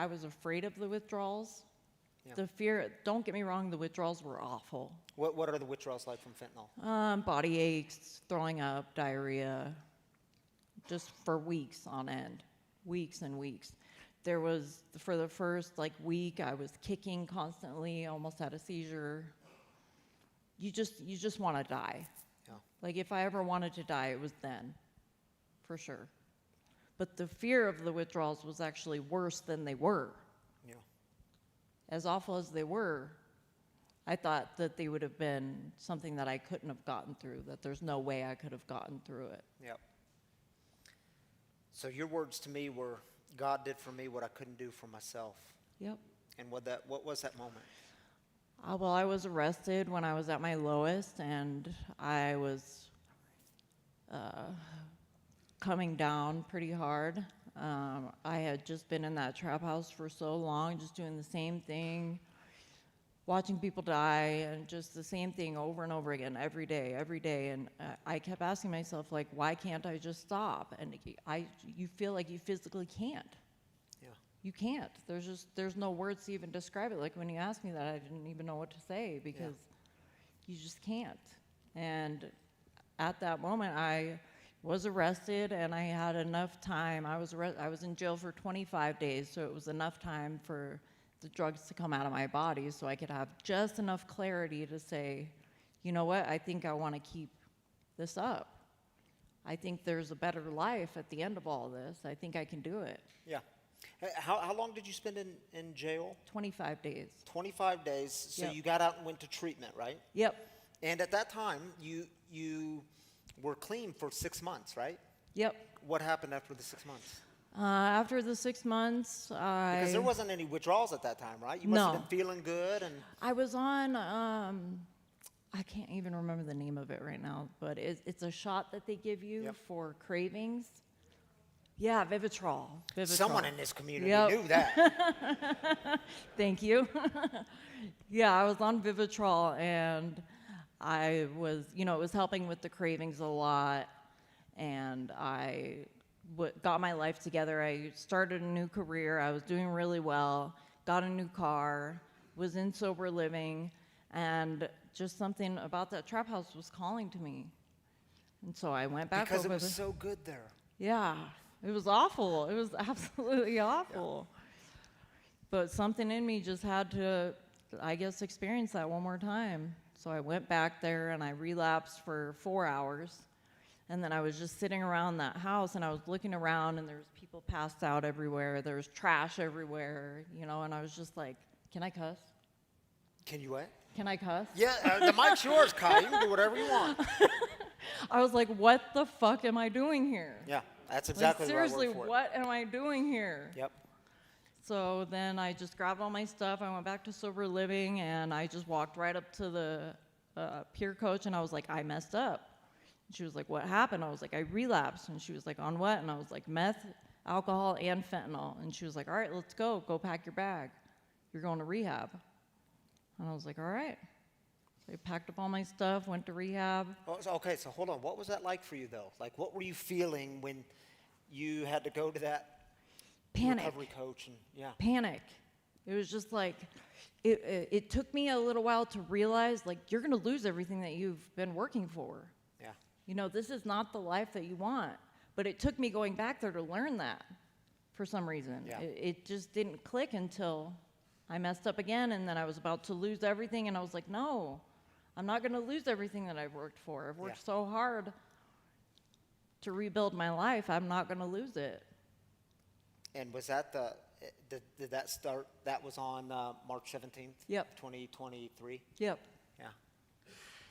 Speaker 3: was afraid of the withdrawals.
Speaker 1: Yeah.
Speaker 3: The fear, don't get me wrong, the withdrawals were awful.
Speaker 1: What are the withdrawals like from fentanyl?
Speaker 3: Body aches, throwing up, diarrhea, just for weeks on end, weeks and weeks. There was, for the first week, I was kicking constantly, almost had a seizure. You just want to die.
Speaker 1: Yeah.
Speaker 3: Like if I ever wanted to die, it was then. for sure. But the fear of the withdrawals was actually worse than they were.
Speaker 1: Yeah.
Speaker 3: As awful as they were, I thought that they would have been something that I couldn't have gotten through, that there's no way I could have gotten through it.
Speaker 1: Yep. So your words to me were, God did for me what I couldn't do for myself.
Speaker 3: Yep.
Speaker 1: And what was that moment?
Speaker 3: Well, I was arrested when I was at my lowest, and I was coming down pretty hard. I had just been in that trap house for so long, just doing the same thing, watching people die, and just the same thing over and over again, every day. And I kept asking myself, like, why can't I just stop? And you feel like you physically can't.
Speaker 1: Yeah.
Speaker 3: You can't. There's no words to even describe it. Like when you asked me that, I didn't even know what to say because you just can't. And at that moment, I was arrested, and I had enough time. I was in jail for 25 days, so it was enough time for the drugs to come out of my body so I could have just enough clarity to say, you know what, I think I want to keep this up. I think there's a better life at the end of all this. I think I can do it.
Speaker 1: Yeah. How long did you spend in jail?
Speaker 3: 25 days.
Speaker 1: 25 days. So
Speaker 3: Yep.
Speaker 1: you got out and went to treatment, right?
Speaker 3: Yep.
Speaker 1: And at that time, you were clean for 6 months, right?
Speaker 3: Yep.
Speaker 1: What happened after the 6 months?
Speaker 3: After the 6 months,
Speaker 1: Because there wasn't any withdrawals at that time, right? You must have been feeling good. And
Speaker 3: I was on, I can't even remember the name of it right now, but it's a shot that they give you for cravings. Yeah, Vivitrol.
Speaker 1: Someone in this community
Speaker 3: Yep.
Speaker 1: knew that.
Speaker 3: Thank you. Yeah, I was on Vivitrol, and I was, it was helping with the cravings a lot, and I got my life together. I started a new career. I was doing really well, got a new car, was in sober living, and just something about that trap house was calling to me. And so I went back
Speaker 1: Because
Speaker 3: over
Speaker 1: it was so good there.
Speaker 3: Yeah, it was awful. It was absolutely awful. But something in me just had to, I guess, experience that one more time. So I went back there and I relapsed for 4 hours. And then I was just sitting around that house and I was looking around and there was people passed out everywhere. There was trash everywhere, and I was just like, can I cuss?
Speaker 1: Can you what?
Speaker 3: Can I cuss?
Speaker 1: Yeah, the mic's yours, Kai. You can do whatever you want.
Speaker 3: I was like, what the fuck am I doing here?
Speaker 1: Yeah, that's exactly
Speaker 3: like,
Speaker 1: the right
Speaker 3: seriously,
Speaker 1: word for it.
Speaker 3: what am I doing here?
Speaker 1: Yep.
Speaker 3: So then I just grabbed all my stuff. I went back to sober living, and I just walked right up to the peer coach, and I was like, I messed up. And she was like, what happened? I was like, I relapsed. And she was like, on what? And I was like, meth, alcohol, and fentanyl. And she was like, all right, let's go. Go pack your bag. You're going to rehab. And I was like, all right. So I packed up all my stuff, went to rehab.
Speaker 1: Okay, so hold on. What was that like for you, though? Like, what were you feeling when you had to go to that
Speaker 3: Panic.
Speaker 1: recovery coach? And
Speaker 3: Panic. It was just like, it took me a little while to realize, like, you're going to lose everything that you've been working for.
Speaker 1: Yeah.
Speaker 3: This is not the life that you want. But it took me going back there to learn that for some reason.
Speaker 1: Yeah.
Speaker 3: It just didn't click until I messed up again, and then I was about to lose everything, and I was like, no, I'm not going to lose everything that I've worked for. I've worked so hard to rebuild my life. I'm not going to lose it.
Speaker 1: And was that did that start, that was on March 17th?
Speaker 3: Yep.
Speaker 1: 2023?
Speaker 3: Yep.
Speaker 1: Yeah.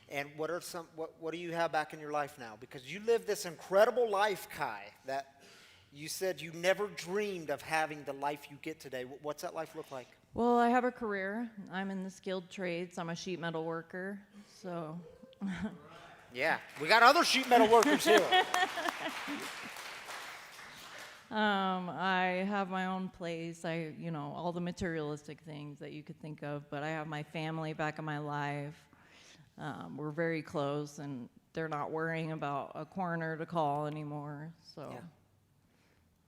Speaker 1: And what do you have back in your life now? Because you live this incredible life, Kai, that you said you never dreamed of having the life you get today. What's that life look like?
Speaker 3: Well, I have a career. I'm in the skilled trades. I'm a sheet metal worker, so.
Speaker 1: Yeah, we got other sheet metal workers here.
Speaker 3: I have my own place. All the materialistic things that you could think of, but I have my family back in my life. We're very close, and they're not worrying about a coroner to call anymore, so.
Speaker 1: Yeah.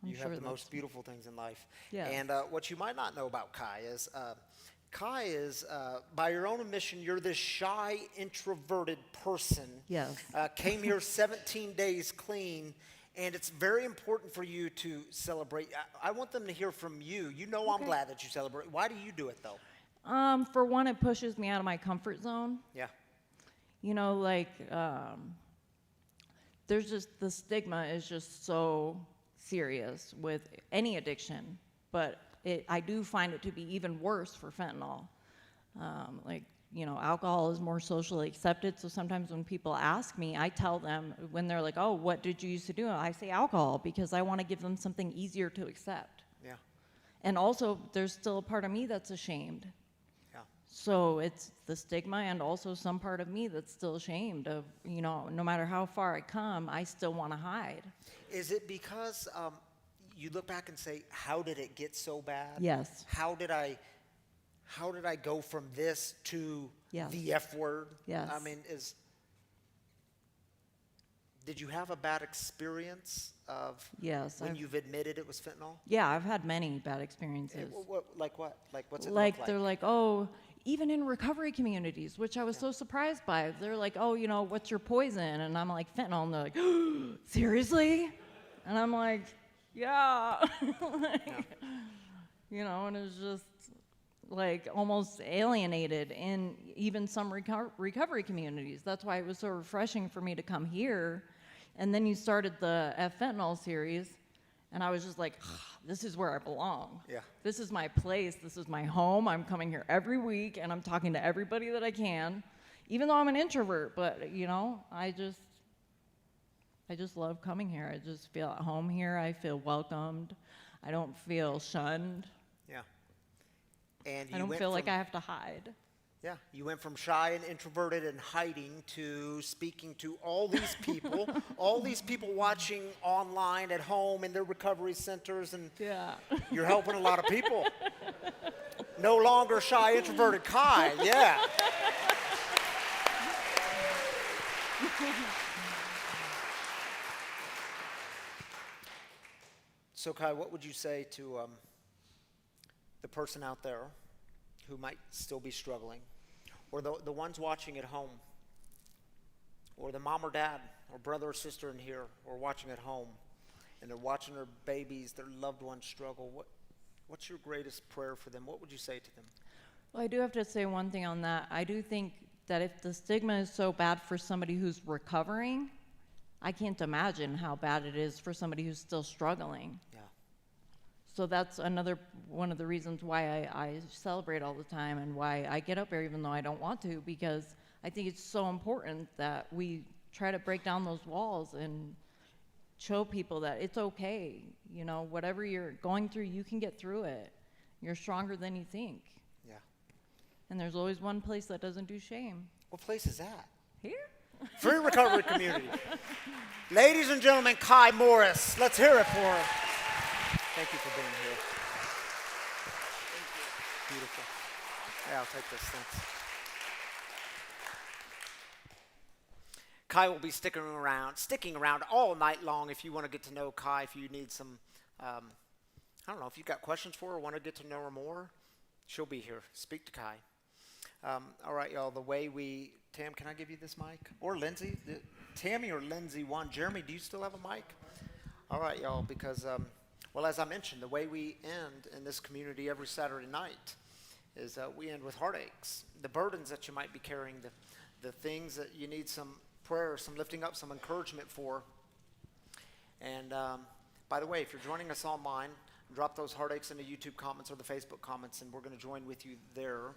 Speaker 3: I'm
Speaker 1: You
Speaker 3: sure
Speaker 1: have the most beautiful things in life.
Speaker 3: Yeah.
Speaker 1: And what you might not know about Kai is, by your own admission, you're this shy, introverted person.
Speaker 3: Yes.
Speaker 1: Came here 17 days clean, and it's very important for you to celebrate. I want them to hear from you. I'm glad that you celebrate. Why do you do it, though?
Speaker 3: For one, it pushes me out of my comfort zone.
Speaker 1: Yeah.
Speaker 3: there's just, the stigma is just so serious with any addiction, but I do find it to be even worse for fentanyl. Like, you know, alcohol is more socially accepted, so sometimes when people ask me, I tell them, when they're like, oh, what did you used to do? I say alcohol, because I want to give them something easier to accept.
Speaker 1: Yeah.
Speaker 3: And also, there's still a part of me that's ashamed.
Speaker 1: Yeah.
Speaker 3: So it's the stigma, and also some part of me that's still ashamed of, you know, no matter how far I come, I still want to hide.
Speaker 1: Is it because you look back and say, how did it get so bad?
Speaker 3: Yes.
Speaker 1: How did I go from this to
Speaker 3: Yes.
Speaker 1: the F word?
Speaker 3: Yes.
Speaker 1: I mean, did you have a bad experience of
Speaker 3: Yes,
Speaker 1: when
Speaker 3: I've-
Speaker 1: you've admitted it was fentanyl?
Speaker 3: Yeah, I've had many bad experiences.
Speaker 1: Like what? Like what's it
Speaker 3: Like
Speaker 1: look like?
Speaker 3: they're like, oh, even in recovery communities, which I was so surprised by. They're like, oh, you know, what's your poison? And I'm like, fentanyl. And they're like, oh, seriously? And I'm like, yeah. You know, and it's just like almost alienated in even some recovery communities. That's why it was so refreshing for me to come here. And then you started the Fentanyl series, and I was just like, this is where I belong.
Speaker 1: Yeah.
Speaker 3: This is my place. This is my home. I'm coming here every week, and I'm talking to everybody that I can, even though I'm an introvert. But, you know, I just love coming here. I just feel at home here. I feel welcomed. I don't feel shunned.
Speaker 1: Yeah. And
Speaker 3: I don't feel like I have to hide.
Speaker 1: Yeah, you went from shy and introverted and hiding to speaking to all these people, all these people watching online at home in their recovery centers, and
Speaker 3: yeah.
Speaker 1: You're helping a lot of people. No longer shy, introverted Kai, yeah. So Kai, what would you say to the person out there who might still be struggling, or the ones watching at home, or the mom or dad or brother or sister in here, or watching at home, and they're watching their babies, their loved ones struggle? What's your greatest prayer for them? What would you say to them?
Speaker 3: Well, I do have to say one thing on that. I do think that if the stigma is so bad for somebody who's recovering, I can't imagine how bad it is for somebody who's still struggling.
Speaker 1: Yeah.
Speaker 3: So that's another one of the reasons why I celebrate all the time, and why I get up here even though I don't want to, because I think it's so important that we try to break down those walls and show people that it's okay. You know, whatever you're going through, you can get through it. You're stronger than you think.
Speaker 1: Yeah.
Speaker 3: And there's always one place that doesn't do shame.
Speaker 1: What place is that?
Speaker 3: Here.
Speaker 1: Free Recovery Community. Ladies and gentlemen, Cai Morris. Let's hear it for him. Thank you for being here. Thank you. Beautiful. Yeah, I'll take this. Thanks. Kai will be sticking around all night long if you want to get to know Kai, if you need some, I don't know, if you've got questions for her or want to get to know her more, she'll be here. Speak to Kai. All right, y'all, Tam, can I give you this mic? Or Lindsay? Tammy or Lindsay one. Jeremy, do you still have a mic? All right, y'all, because, well, as I mentioned, the way we end in this community every Saturday night is we end with heartaches, the burdens that you might be carrying, the things that you need some prayer, some lifting up, some encouragement for. And by the way, if you're joining us online, drop those heartaches in the YouTube comments or the Facebook comments, and we're going to join with you there.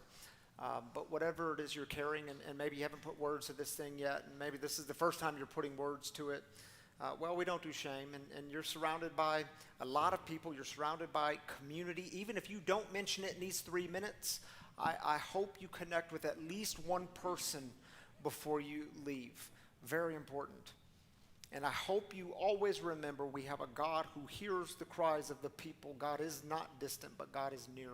Speaker 1: But whatever it is you're carrying, and maybe you haven't put words to this thing yet, and maybe this is the first time you're putting words to it, well, we don't do shame, and you're surrounded by a lot of people. You're surrounded by community. Even if you don't mention it in these 3 minutes, I hope you connect with at least one person before you leave. Very important. And I hope you always remember we have a God who hears the cries of the people. God is not distant, but God is near.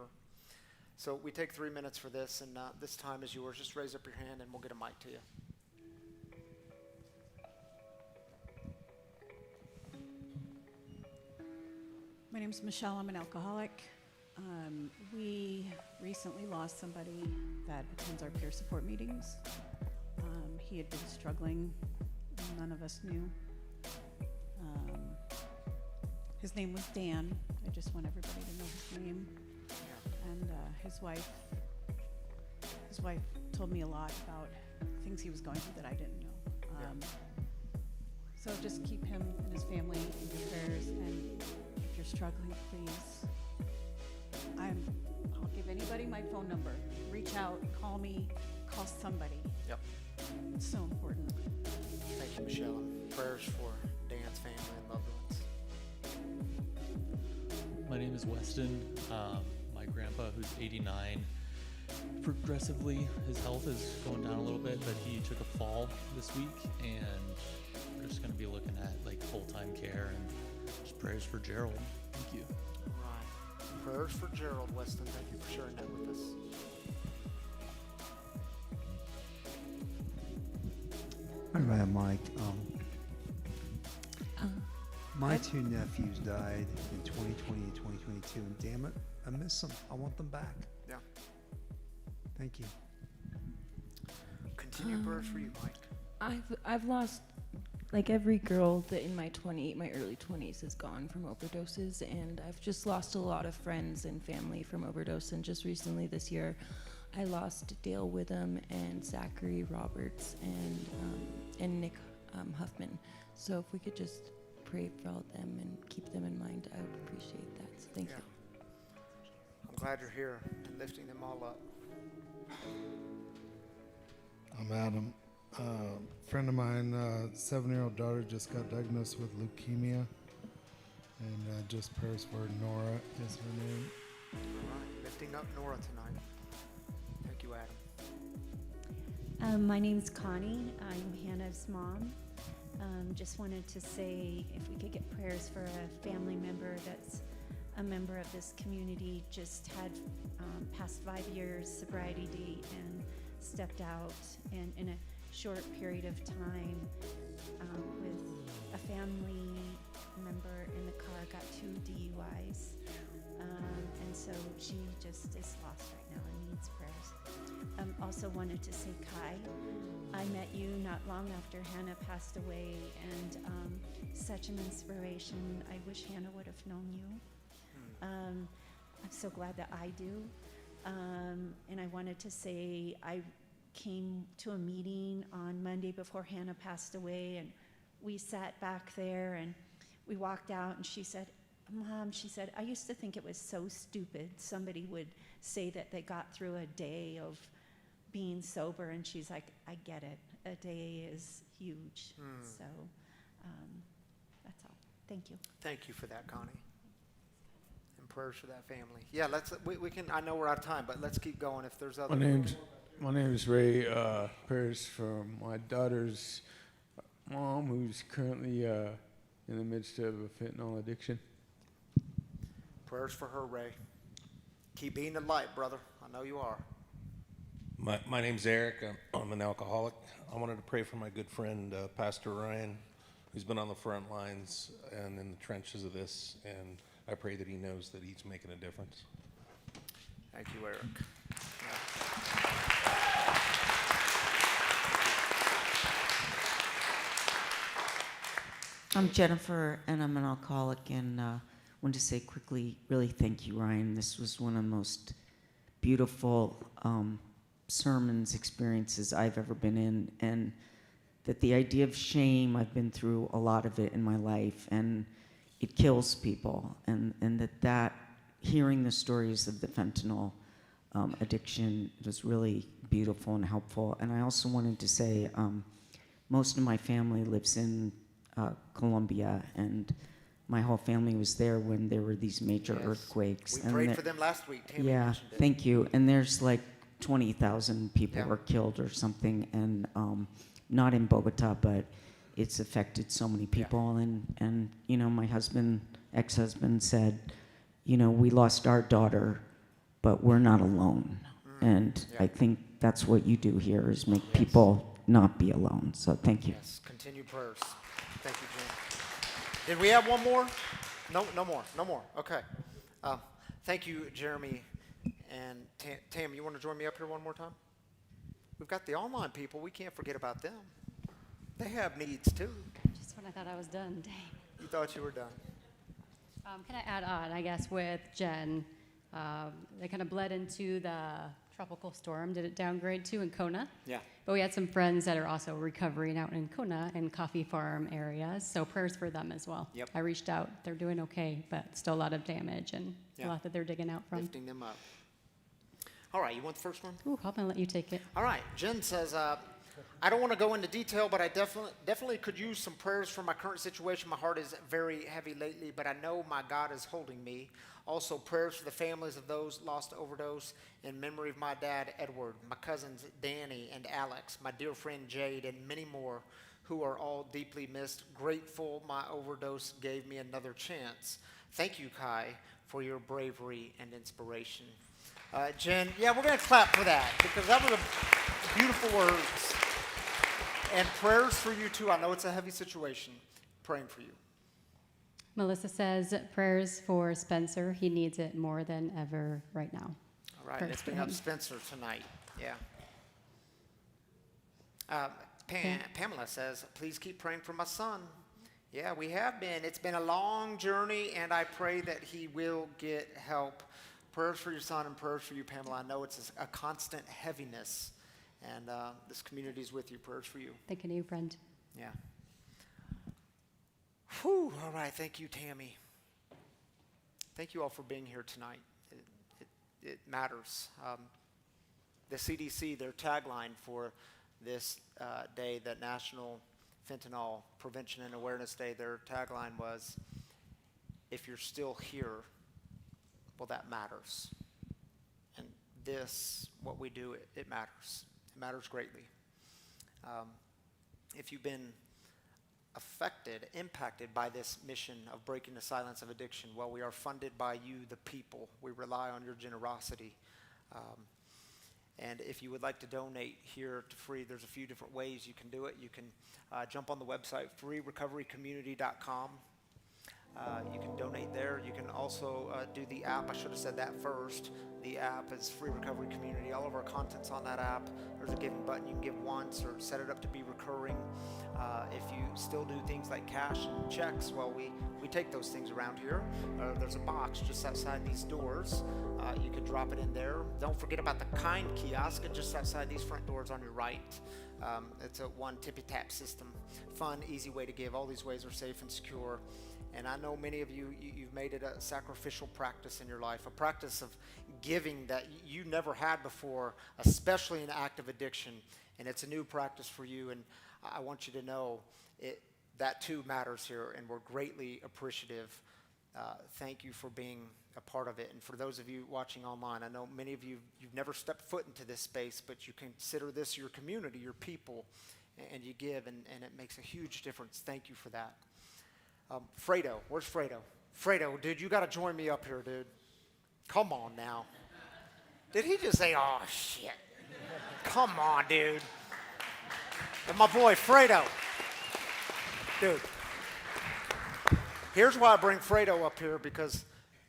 Speaker 1: So we take 3 minutes for this, and this time is yours. Just raise up your hand, and we'll get a mic to you.
Speaker 15: My name's Michelle. I'm an alcoholic. We recently lost somebody that attends our peer support meetings. He had been struggling. None of us knew. His name was Dan. I just want everybody to know his name. And his wife told me a lot about things he was going through that I didn't know. So just keep him and his family in your prayers, and if you're struggling, please, I'll give anybody my phone number. Reach out, call me, call somebody.
Speaker 1: Yep.
Speaker 15: It's so important.
Speaker 1: Thank you, Michelle. And prayers for Dan's family and loved ones.
Speaker 16: My name is Weston. My grandpa, who's 89, progressively his health is going down a little bit, but he took a fall this week, and we're just going to be looking at like full-time care and just prayers for Gerald. Thank you.
Speaker 1: All right. Prayers for Gerald, Weston. Thank you for sharing that with us.
Speaker 17: All right, Mike. My two nephews died in 2020 and 2022, and damn it, I miss them. I want them back.
Speaker 1: Yeah.
Speaker 17: Thank you.
Speaker 1: Continue prayers for you, Mike.
Speaker 12: I've lost, like every girl that in my early 20s is gone from overdoses, and I've just lost a lot of friends and family from overdose. And just recently this year, I lost Dale Witham and Zachary Roberts and Nick Huffman. So if we could just pray for all of them and keep them in mind, I would appreciate that. So thank you.
Speaker 1: I'm glad you're here and lifting them all up.
Speaker 6: I'm Adam. A friend of mine, 7-year-old daughter, just got diagnosed with leukemia. And just prayers for Nora is her name.
Speaker 1: All right. Lifting up Nora tonight. Thank you, Adam.
Speaker 18: My name's Connie. I'm Hannah's mom. Just wanted to say if we could get prayers for a family member that's a member of this community, just had past 5 years sobriety date and stepped out, and in a short period of time with a family member in the car got 2 DUIs, and so she just is lost right now and needs prayers. Also wanted to say, Cai, I met you not long after Hannah passed away, and such an inspiration. I wish Hannah would have known you. I'm so glad that I do. And I wanted to say I came to a meeting on Monday before Hannah passed away, and we sat back there and we walked out, and she said, Mom, she said, I used to think it was so stupid somebody would say that they got through a day of being sober, and she's like, I get it. A day is huge. So that's all. Thank you.
Speaker 1: Thank you for that, Connie. And prayers for that family. Yeah, we can. I know we're out of time, but let's keep going. If there's other.
Speaker 5: My name's Ray. Prayers for my daughter's mom, who's currently in the midst of a fentanyl addiction.
Speaker 1: Prayers for her, Ray. Keep being the light, brother. I know you are.
Speaker 19: My name's Eric. I'm an alcoholic. I wanted to pray for my good friend, Pastor Ryan, who's been on the front lines and in the trenches of this, and I pray that he knows that he's making a difference.
Speaker 1: Thank you, Eric.
Speaker 20: I'm Jennifer, and I'm an alcoholic, and want to say quickly, really thank you, Ryan. This was one of the most beautiful sermons, experiences I've ever been in, and that the idea of shame, I've been through a lot of it in my life, and it kills people, and that hearing the stories of the fentanyl addiction was really beautiful and helpful. And I also wanted to say, most of my family lives in Colombia, and my whole family was there when there were these major earthquakes.
Speaker 1: We prayed for them last week. Tammy
Speaker 20: yeah,
Speaker 1: mentioned it.
Speaker 20: thank you. And there's like 20,000 people were killed or something, and not in Bogota, but it's affected so many people. And you know, my ex-husband said, you know, we lost our daughter, but we're not alone. And I think that's what you do here, is make people not be alone. So thank you.
Speaker 1: Yes, continue prayers. Thank you, Jen. Did we have one more? No more. Okay. Thank you, Jeremy. And Tam, you want to join me up here one more time? We've got the online people. We can't forget about them. They have needs too.
Speaker 14: Just when I thought I was done, dang.
Speaker 1: You thought you were done.
Speaker 14: Can I add on, I guess, with Jen? They kind of bled into the tropical storm did it downgrade to in Kona.
Speaker 1: Yeah.
Speaker 14: But we had some friends that are also recovering out in Kona and coffee farm areas, so prayers for them as well.
Speaker 1: Yep.
Speaker 14: I reached out. They're doing okay, but still a lot of damage and a lot that they're digging out from.
Speaker 1: Lifting them up. All right, you want the first one?
Speaker 14: Ooh, I'm gonna let you take it.
Speaker 1: All right, Jen says, I don't want to go into detail, but I definitely could use some prayers for my current situation. My heart is very heavy lately, but I know my God is holding me. Also, prayers for the families of those lost to overdose in memory of my dad, Edward, my cousins, Danny and Alex, my dear friend, Jade, and many more who are all deeply missed. Grateful my overdose gave me another chance. Thank you, Cai, for your bravery and inspiration. Jen, yeah, we're going to clap for that because that was a beautiful words. And prayers for you, too. I know it's a heavy situation. Praying for you.
Speaker 14: Melissa says prayers for Spencer. He needs it more than ever right now.
Speaker 1: All right,
Speaker 14: Prayers
Speaker 1: lifting
Speaker 14: for
Speaker 1: up
Speaker 14: him.
Speaker 1: Spencer tonight. Yeah. Pamela says, please keep praying for my son. Yeah, we have been. It's been a long journey, and I pray that he will get help. Prayers for your son and prayers for you, Pamela. I know it's a constant heaviness, and this community is with you. Prayers for you.
Speaker 14: Thinking of you, friend.
Speaker 1: Yeah. Whew. All right. Thank you, Tammy. Thank you all for being here tonight. It matters. The CDC, their tagline for this day, the National Fentanyl Prevention and Awareness Day, their tagline was, if you're still here, well, that matters. And this, what we do, it matters. It matters greatly. If you've been impacted by this mission of breaking the silence of addiction, well, we are funded by you, the people. We rely on your generosity. And if you would like to donate here to Free, there's a few different ways you can do it. You can jump on the website, freerecoverycommunity.com. You can donate there. You can also do the app. I should have said that first. The app is Free Recovery Community. All of our content's on that app. There's a giving button. You can give once or set it up to be recurring. If you still do things like cash and checks, well, we take those things around here. There's a box just outside these doors. You could drop it in there. Don't forget about the Kind kiosk just outside these front doors on your right. It's a one tippy-tap system. Fun, easy way to give. All these ways are safe and secure. And I know many of you've made it a sacrificial practice in your life, a practice of giving that you never had before, especially in active addiction. And it's a new practice for you. And I want you to know that too matters here, and we're greatly appreciative. Thank you for being a part of it. And for those of you watching online, I know many of you've never stepped foot into this space, but you consider this your community, your people, and you give, and it makes a huge difference. Thank you for that. Fredo, where's Fredo? Fredo, dude, you got to join me up here, dude. Come on now. Did he just say, oh, shit? Come on, dude. And my boy, Fredo. Dude. Here's why I bring Fredo up here, because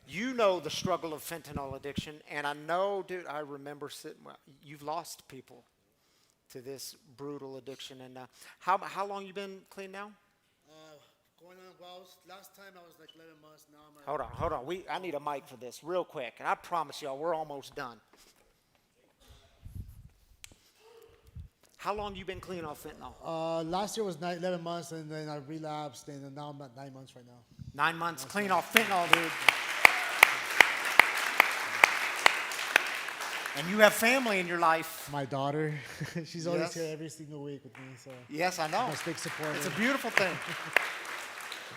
Speaker 1: you know the struggle of fentanyl addiction, and I know, dude, I remember you've lost people to this brutal addiction. And how long you been clean now?
Speaker 21: Going on, well, last time I was like 11 months. Now I'm
Speaker 1: Hold on. I need a mic for this real quick, and I promise y'all we're almost done. How long you been clean off fentanyl?
Speaker 21: Last year was 11 months, and then I relapsed, and now I'm at 9 months right now.
Speaker 1: 9 months clean off fentanyl, dude. And you have family in your life.
Speaker 21: My daughter, she's always here every single week with me. So
Speaker 1: yes, I know.
Speaker 21: I'm a big supporter.
Speaker 1: It's a beautiful thing.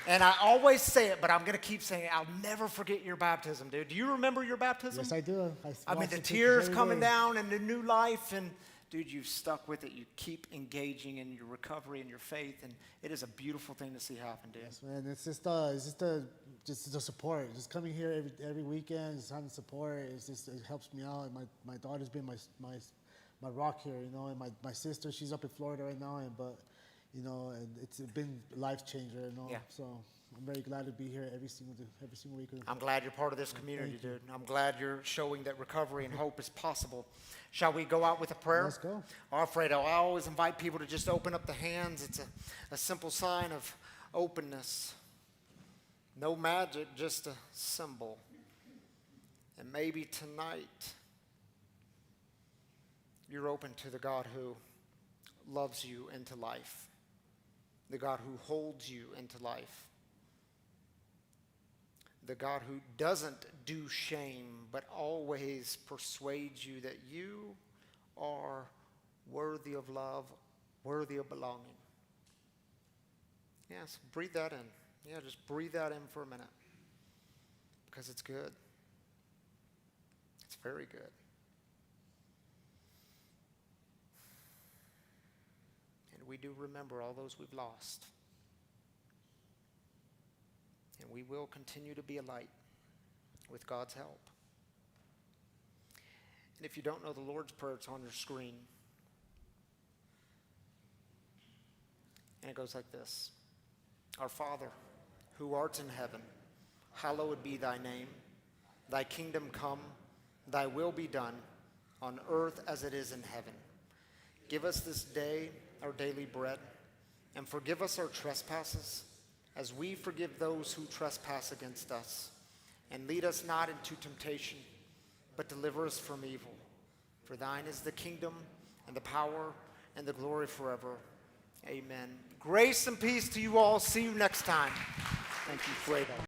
Speaker 1: And I always say it, but I'm going to keep saying it. I'll never forget your baptism, dude. Do you remember your baptism?
Speaker 21: Yes, I do.
Speaker 1: I mean, the tears coming down and the new life. And, dude, you've stuck with it. You keep engaging in your recovery and your faith. And it is a beautiful thing to see happen, dude.
Speaker 21: Yes, man. It's just the support. Just coming here every weekend, just having support. It helps me out. And my daughter's been my rock here, you know. And my sister, she's up in Florida right now. And it's been a life changer, you know.
Speaker 1: Yeah.
Speaker 21: So I'm very glad to be here every single week.
Speaker 1: I'm glad you're part of this community, dude. I'm glad you're showing that recovery and hope is possible. Shall we go out with a prayer?
Speaker 21: Let's go.
Speaker 1: Alfredo, I always invite people to just open up the hands. It's a simple sign of openness. No magic, just a symbol. And maybe tonight you're open to the God who loves you into life, the God who holds you into life, the God who doesn't do shame but always persuades you that you are worthy of love, worthy of belonging. Yes, breathe that in. Yeah, just breathe that in for a minute, because it's good. It's very good. And we do remember all those we've lost. And we will continue to be a light with God's help. And if you don't know the Lord's Prayer, it's on your screen. And it goes like this. Our Father, who art in heaven, hallowed be thy name. Thy kingdom come, thy will be done, on earth as it is in heaven. Give us this day our daily bread, and forgive us our trespasses, as we forgive those who trespass against us. And lead us not into temptation, but deliver us from evil. For thine is the kingdom, and the power, and the glory forever. Amen. Grace and peace to you all. See you next time. Thank you, Fuego.